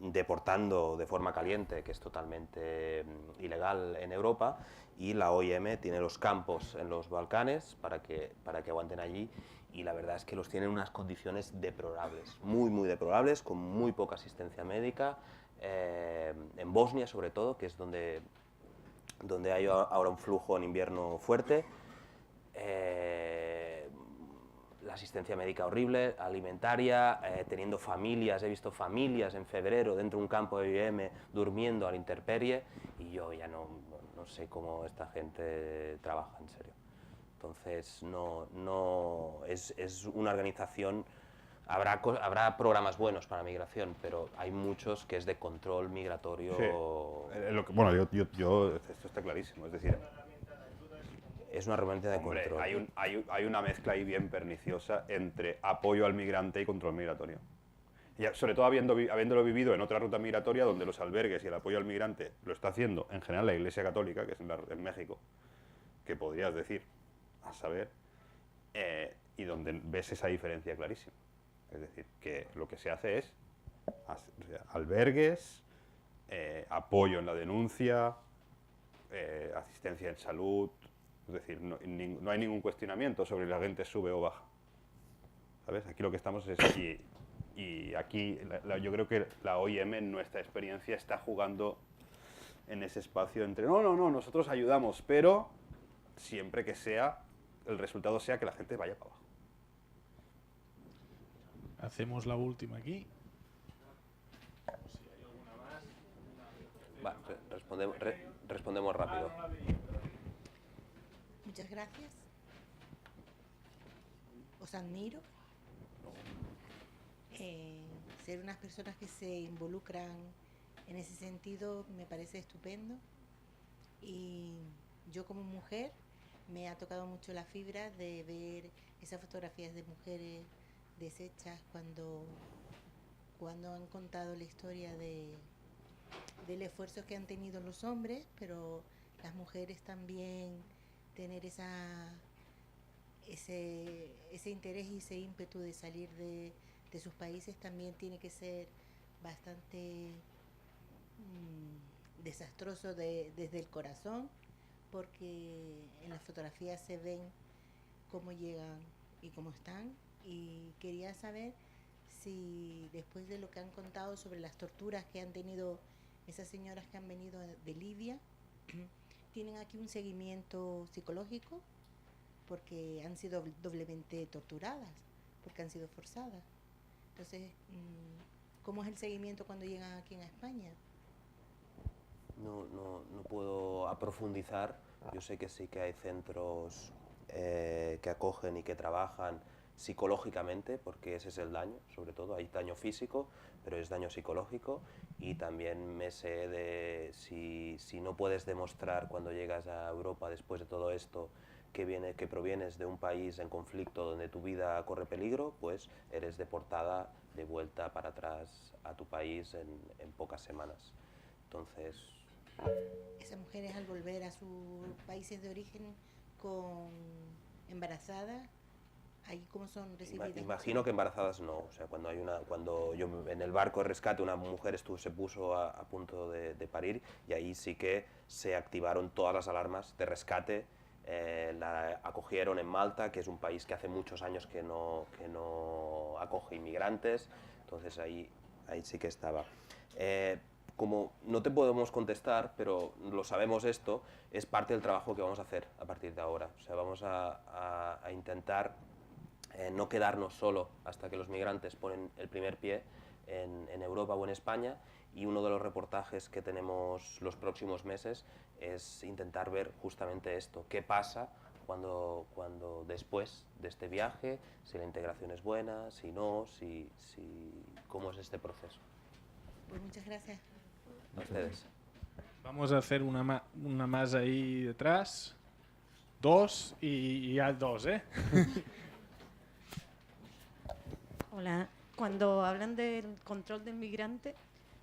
deportando de forma caliente, que es totalmente ilegal en Europa, y la OIM tiene los campos en los Balcanes para que aguanten allí, y la verdad es que los tienen en unas condiciones deplorables, muy deplorables, con muy poca asistencia médica, en Bosnia sobre todo, que es donde hay ahora un flujo en invierno fuerte, la asistencia médica horrible, alimentaria, teniendo familias, he visto familias en febrero dentro de un campo de OIM durmiendo a la intemperie, y yo ya no sé cómo esta gente trabaja, en serio. Entonces, es una organización, habrá programas buenos para migración, pero hay muchos que es de control migratorio. Sí. Bueno, esto está clarísimo, es decir, es una herramienta de control. Hay una mezcla ahí bien perniciosa entre apoyo al migrante y control migratorio. Y sobre todo habiéndolo vivido en otra ruta migratoria donde los albergues y el apoyo al migrante lo está haciendo en general la Iglesia Católica, que es en México, que podrías decir, a saber, y donde ves esa diferencia clarísima. Es decir, que lo que se hace es albergues, apoyo en la denuncia, asistencia en salud, es decir, no hay ningún cuestionamiento sobre si la gente sube o baja. ¿Sabes? Aquí lo que estamos es... Y aquí yo creo que la OIM en nuestra experiencia está jugando en ese espacio entre no, nosotros ayudamos, pero siempre que el resultado sea que la gente vaya para abajo. Hacemos la última aquí. Va, respondemos rápido. Muchas gracias. Os admiro. Ser unas personas que se involucran en ese sentido me parece estupendo. Y yo como mujer me ha tocado mucho la fibra de ver esas fotografías de mujeres deshechas cuando han contado la historia del esfuerzo que han tenido los hombres, pero las mujeres también tener ese interés y ese ímpetu de salir de sus países también tiene que ser bastante desastroso desde el corazón, porque en las fotografías se ven cómo llegan y cómo están, y quería saber si después de lo que han contado sobre las torturas que han tenido esas señoras que han venido de Libia, tienen aquí un seguimiento psicológico, porque han sido doblemente torturadas, porque han sido forzadas. Entonces, ¿cómo es el seguimiento cuando llegan aquí en España? No puedo profundizar. Yo sé que sí que hay centros que acogen y que trabajan psicológicamente, porque ese es el daño, sobre todo. Hay daño físico, pero es daño psicológico. Y también me sé de si no puedes demostrar cuando llegas a Europa después de todo esto que provienes de un país en conflicto donde tu vida corre peligro, pues eres deportada de vuelta para atrás a tu país en pocas semanas. Entonces... Esas mujeres al volver a sus países de origen embarazadas, ¿ahí cómo son recibidas? Imagino que embarazadas no. O sea, cuando yo en el barco de rescate una mujer se puso a punto de parir, y ahí sí que se activaron todas las alarmas de rescate. La acogieron en Malta, que es un país que hace muchos años que no acoge inmigrantes, entonces ahí sí que estaba. Como no te podemos contestar, pero lo sabemos esto, es parte del trabajo que vamos a hacer a partir de ahora. O sea, vamos a intentar no quedarnos solo hasta que los migrantes ponen el primer pie en Europa o en España, y uno de los reportajes que tenemos los próximos meses es intentar ver justamente esto, qué pasa cuando después de este viaje, si la integración es buena, si no, cómo es este proceso. Pues muchas gracias. A ustedes. Vamos a hacer una más ahí detrás. 2 y ya 2, ¿eh? Hola. Cuando hablan del control del migrante,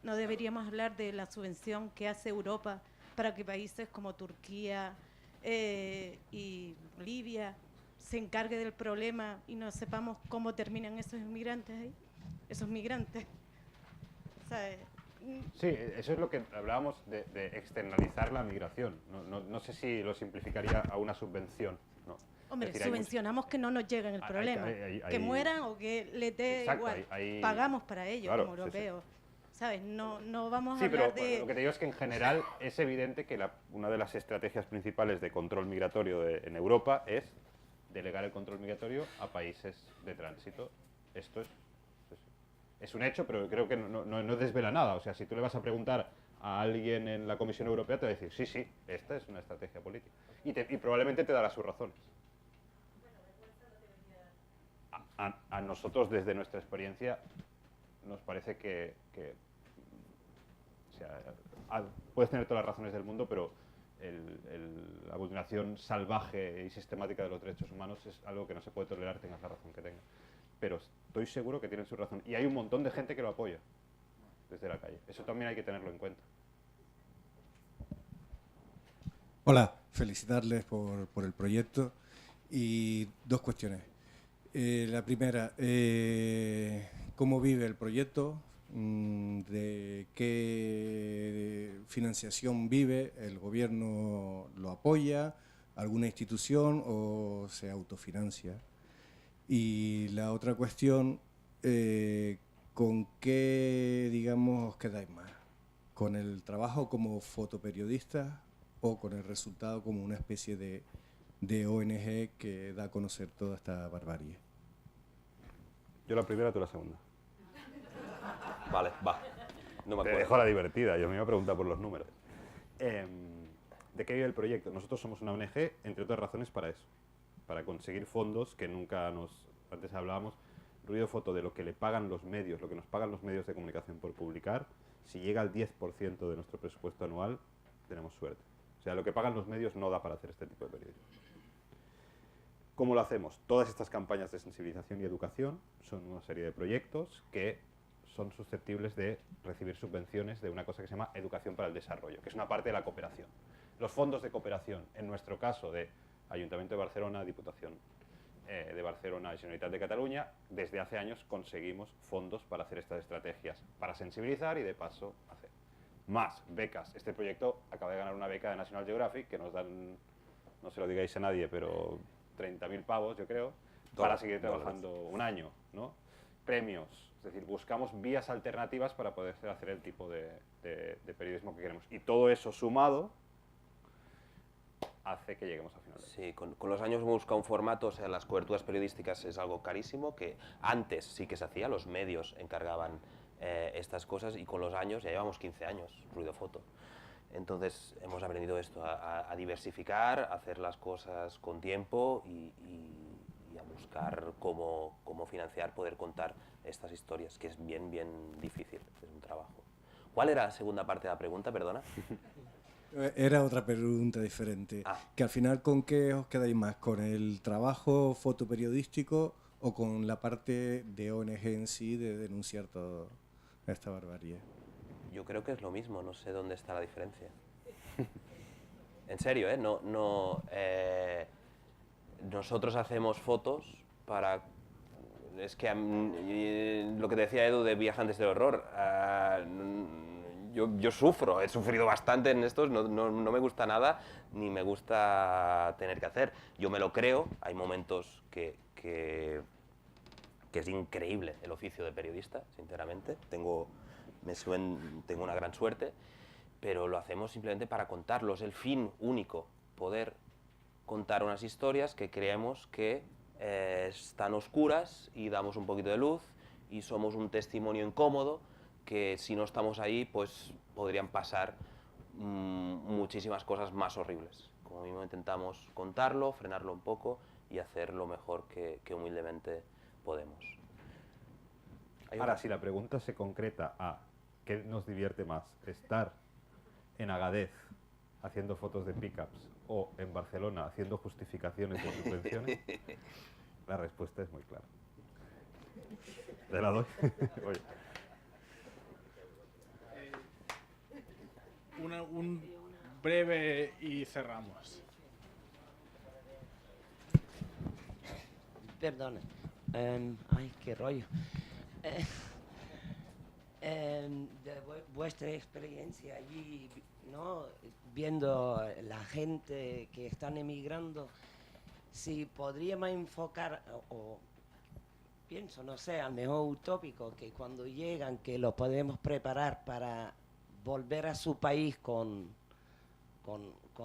¿no deberíamos hablar de la subvención que hace Europa para que países como Turquía y Libia se encargue del problema y no sepamos cómo terminan esos inmigrantes ahí? Esos migrantes. ¿Sabes? Sí, eso es lo que hablábamos de externalizar la migración. No sé si lo simplificaría a una subvención, ¿no? Hombre, Es decir, subvencionamos que no nos lleguen el problema, que mueran o que les dé igual. Pagamos para ello, claro, como europeos. Sí. ¿Sabes? No vamos a hablar de... Lo que te digo es que en general es evidente que una de las estrategias principales de control migratorio en Europa es delegar el control migratorio a países de tránsito. Esto es un hecho, pero creo que no desvela nada. O sea, si tú le vas a preguntar a alguien en la Comisión Europea, te va a decir, sí, esta es una estrategia política. Y probablemente te dará sus razones. A nosotros, desde nuestra experiencia, nos parece que o sea, puedes tener todas las razones del mundo, pero la vulneración salvaje y sistemática de los derechos humanos es algo que no se puede tolerar, tengas la razón que tengas. Pero estoy seguro que tienen su razón. Y hay un montón de gente que lo apoya desde la calle. Eso también hay que tenerlo en cuenta. Hola, felicitarles por el proyecto. Y 2 cuestiones. La primera, ¿cómo vive el proyecto? ¿De qué financiación vive? ¿El gobierno lo apoya? ¿Alguna institución o se autofinancia? Y la otra cuestión, ¿con qué, digamos, os quedáis más? ¿Con el trabajo como fotoperiodista o con el resultado como una especie de ONG que da a conocer toda esta barbarie? Yo la primera, tú la segunda. Vale, va. No me acuerdo. Te dejo la divertida, yo me iba a preguntar por los números. ¿De qué vive el proyecto? Nosotros somos una ONG, entre otras razones, para eso. Para conseguir fondos que nunca antes hablábamos, Ruido Foto, de lo que le pagan los medios, lo que nos pagan los medios de comunicación por publicar, si llega al 10% de nuestro presupuesto anual, tenemos suerte. O sea, lo que pagan los medios no da para hacer este tipo de periodismo. ¿Cómo lo hacemos? Todas estas campañas de sensibilización y educación son una serie de proyectos que son susceptibles de recibir subvenciones de una cosa que se llama Educación para el Desarrollo, que es una parte de la cooperación. Los fondos de cooperación, en nuestro caso de Ayuntamiento de Barcelona, Diputación de Barcelona y Generalitat de Cataluña, desde hace años conseguimos fondos para hacer estas estrategias, para sensibilizar y de paso hacer. Más becas. Este proyecto acaba de ganar una beca de National Geographic que nos dan, no se lo digáis a nadie, pero 30.000 pavos, yo creo, para seguir trabajando un año, ¿no? Premios. Es decir, buscamos vías alternativas para poder hacer el tipo de periodismo que queremos. Y todo eso sumado hace que lleguemos al final. Sí, con los años hemos buscado un formato, o sea, las coberturas periodísticas es algo carísimo, que antes sí que se hacía, los medios encargaban estas cosas, y con los años, ya llevamos 15 años, Ruido Foto. Entonces hemos aprendido esto, a diversificar, a hacer las cosas con tiempo y a buscar cómo financiar, poder contar estas historias, que es bien difícil, es un trabajo. ¿Cuál era la segunda parte de la pregunta, perdona? Era otra pregunta diferente. Que al final, ¿con qué os quedáis más? ¿Con el trabajo fotoperiodístico o con la parte de ONG en sí de denunciar toda esta barbarie? Yo creo que es lo mismo, no sé dónde está la diferencia. En serio, nosotros hacemos fotos para... Es que lo que decía Edu de Viajantes del Horror, yo sufro, he sufrido bastante en estos, no me gusta nada, ni me gusta tener que hacer. Yo me lo creo, hay momentos que es increíble el oficio de periodista, sinceramente, tengo una gran suerte, pero lo hacemos simplemente para contarlos, el fin único, poder contar unas historias que creemos que están oscuras y damos un poquito de luz y somos un testimonio incómodo que si no estamos ahí pues podrían pasar muchísimas cosas más horribles. Como mismo intentamos contarlo, frenarlo un poco y hacer lo mejor que humildemente podemos. Ahora, si la pregunta se concreta a ¿qué nos divierte más? ¿Estar en Agadez haciendo fotos de pickups o en Barcelona haciendo justificaciones de subvenciones? La respuesta es muy clara. ¿Te la doy? Oye. Un breve y cerramos. Perdona. Ay, qué rollo. De vuestra experiencia allí, ¿no? Viendo la gente que están emigrando, si podríamos enfocar, o pienso, no sé, a lo mejor utópico, que cuando llegan, que lo podemos preparar para volver a su país con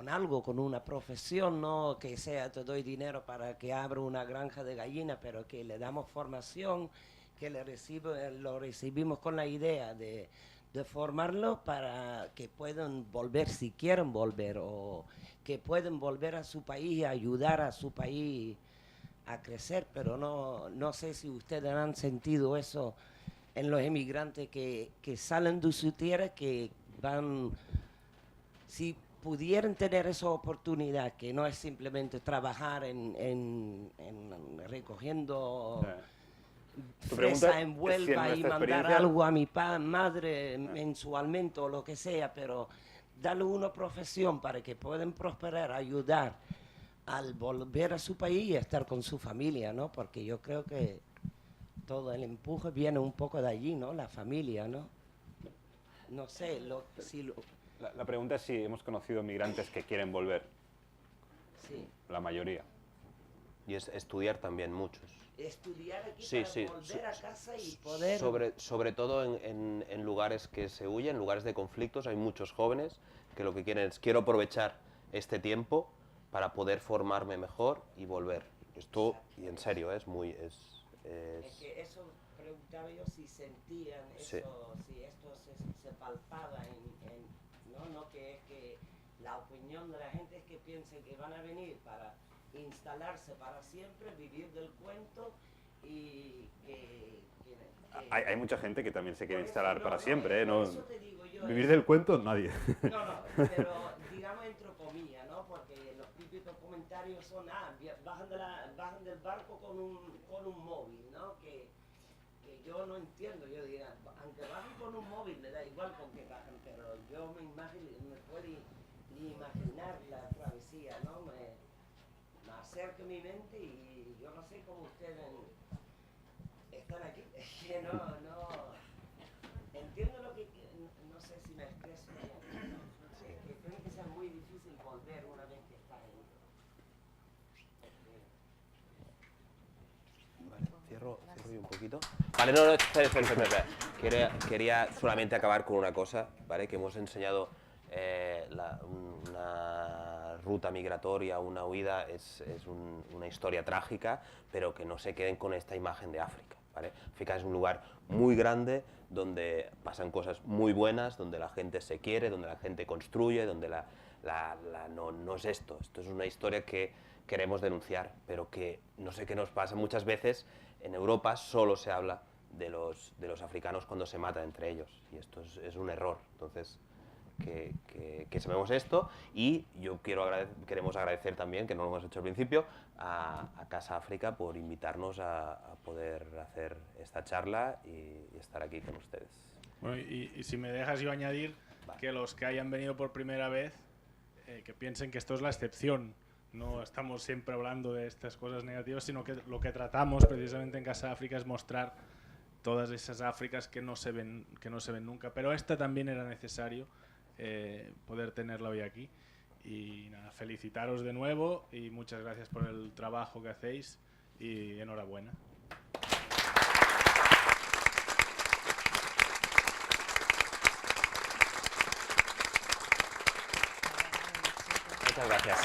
algo, con una profesión, no que sea te doy dinero para que abra una granja de gallinas, pero que le damos formación, que lo recibimos con la idea de formarlo para que puedan volver si quieren volver, o que pueden volver a su país y ayudar a su país a crecer, pero no sé si ustedes han sentido eso en los emigrantes que salen de su tierra, que van, si pudieran tener esa oportunidad, que no es simplemente trabajar en recogiendo fresa en Huelva y mandar algo a mi madre mensualmente o lo que sea, pero darle una profesión para que puedan prosperar, ayudar al volver a su país y estar con su familia, ¿no? Porque yo creo que todo el empuje viene un poco de allí, ¿no? La familia, ¿no? No sé, La pregunta es si hemos conocido migrantes que quieren volver. Sí. La mayoría. Y estudiar también muchos. Estudiar aquí Sí, para sí. volver a casa y poder... Sobre todo en lugares que se huyen, en lugares de conflictos, hay muchos jóvenes que lo que quieren es, quiero aprovechar este tiempo para poder formarme mejor y volver. Esto, y en serio, es que eso preguntaba yo si sentían eso, sí. Si esto se palpaba no que es que la opinión de la gente es que piensen que van a venir para instalarse para siempre, vivir del cuento y Hay mucha gente que también se quiere instalar para siempre, ¿eh? No, eso te digo yo, vivir del cuento, nadie. No, pero digamos entre comillas, ¿no? Porque los típicos comentarios son, bajan del barco con un móvil, ¿no? Que yo no entiendo, yo diría, aunque bajen con un móvil, me da igual con que bajen, pero yo me puedo ni imaginar la travesía, ¿no? Me acerco mi mente y yo no sé cómo ustedes están aquí, es que no entiendo lo que, no sé si me expreso bien, que creo que sea muy difícil volver una vez que estás ahí. Vale, cierro un poquito. Vale, no, espera. Quería solamente acabar con una cosa, ¿vale? Que hemos enseñado una ruta migratoria, una huida, es una historia trágica, pero que no se queden con esta imagen de África, ¿vale? África es un lugar muy grande, donde pasan cosas muy buenas, donde la gente se quiere, donde la gente construye, donde no es esto es una historia que queremos denunciar, pero que no sé qué nos pasa. Muchas veces en Europa solo se habla de los africanos cuando se matan entre ellos, y esto es un error. Entonces, que sabemos esto, y yo queremos agradecer también, que no lo hemos hecho al principio, a Casa África por invitarnos a poder hacer esta charla y estar aquí con ustedes. Bueno, y si me dejas yo añadir que los que hayan venido por primera vez, que piensen que esto es la excepción. No estamos siempre hablando de estas cosas negativas, sino que lo que tratamos precisamente en Casa África es mostrar todas esas Áfricas que no se ven nunca. Pero esta también era necesario poder tenerla hoy aquí. Y nada, felicitaros de nuevo y muchas gracias por el trabajo que hacéis y enhorabuena. Muchas gracias.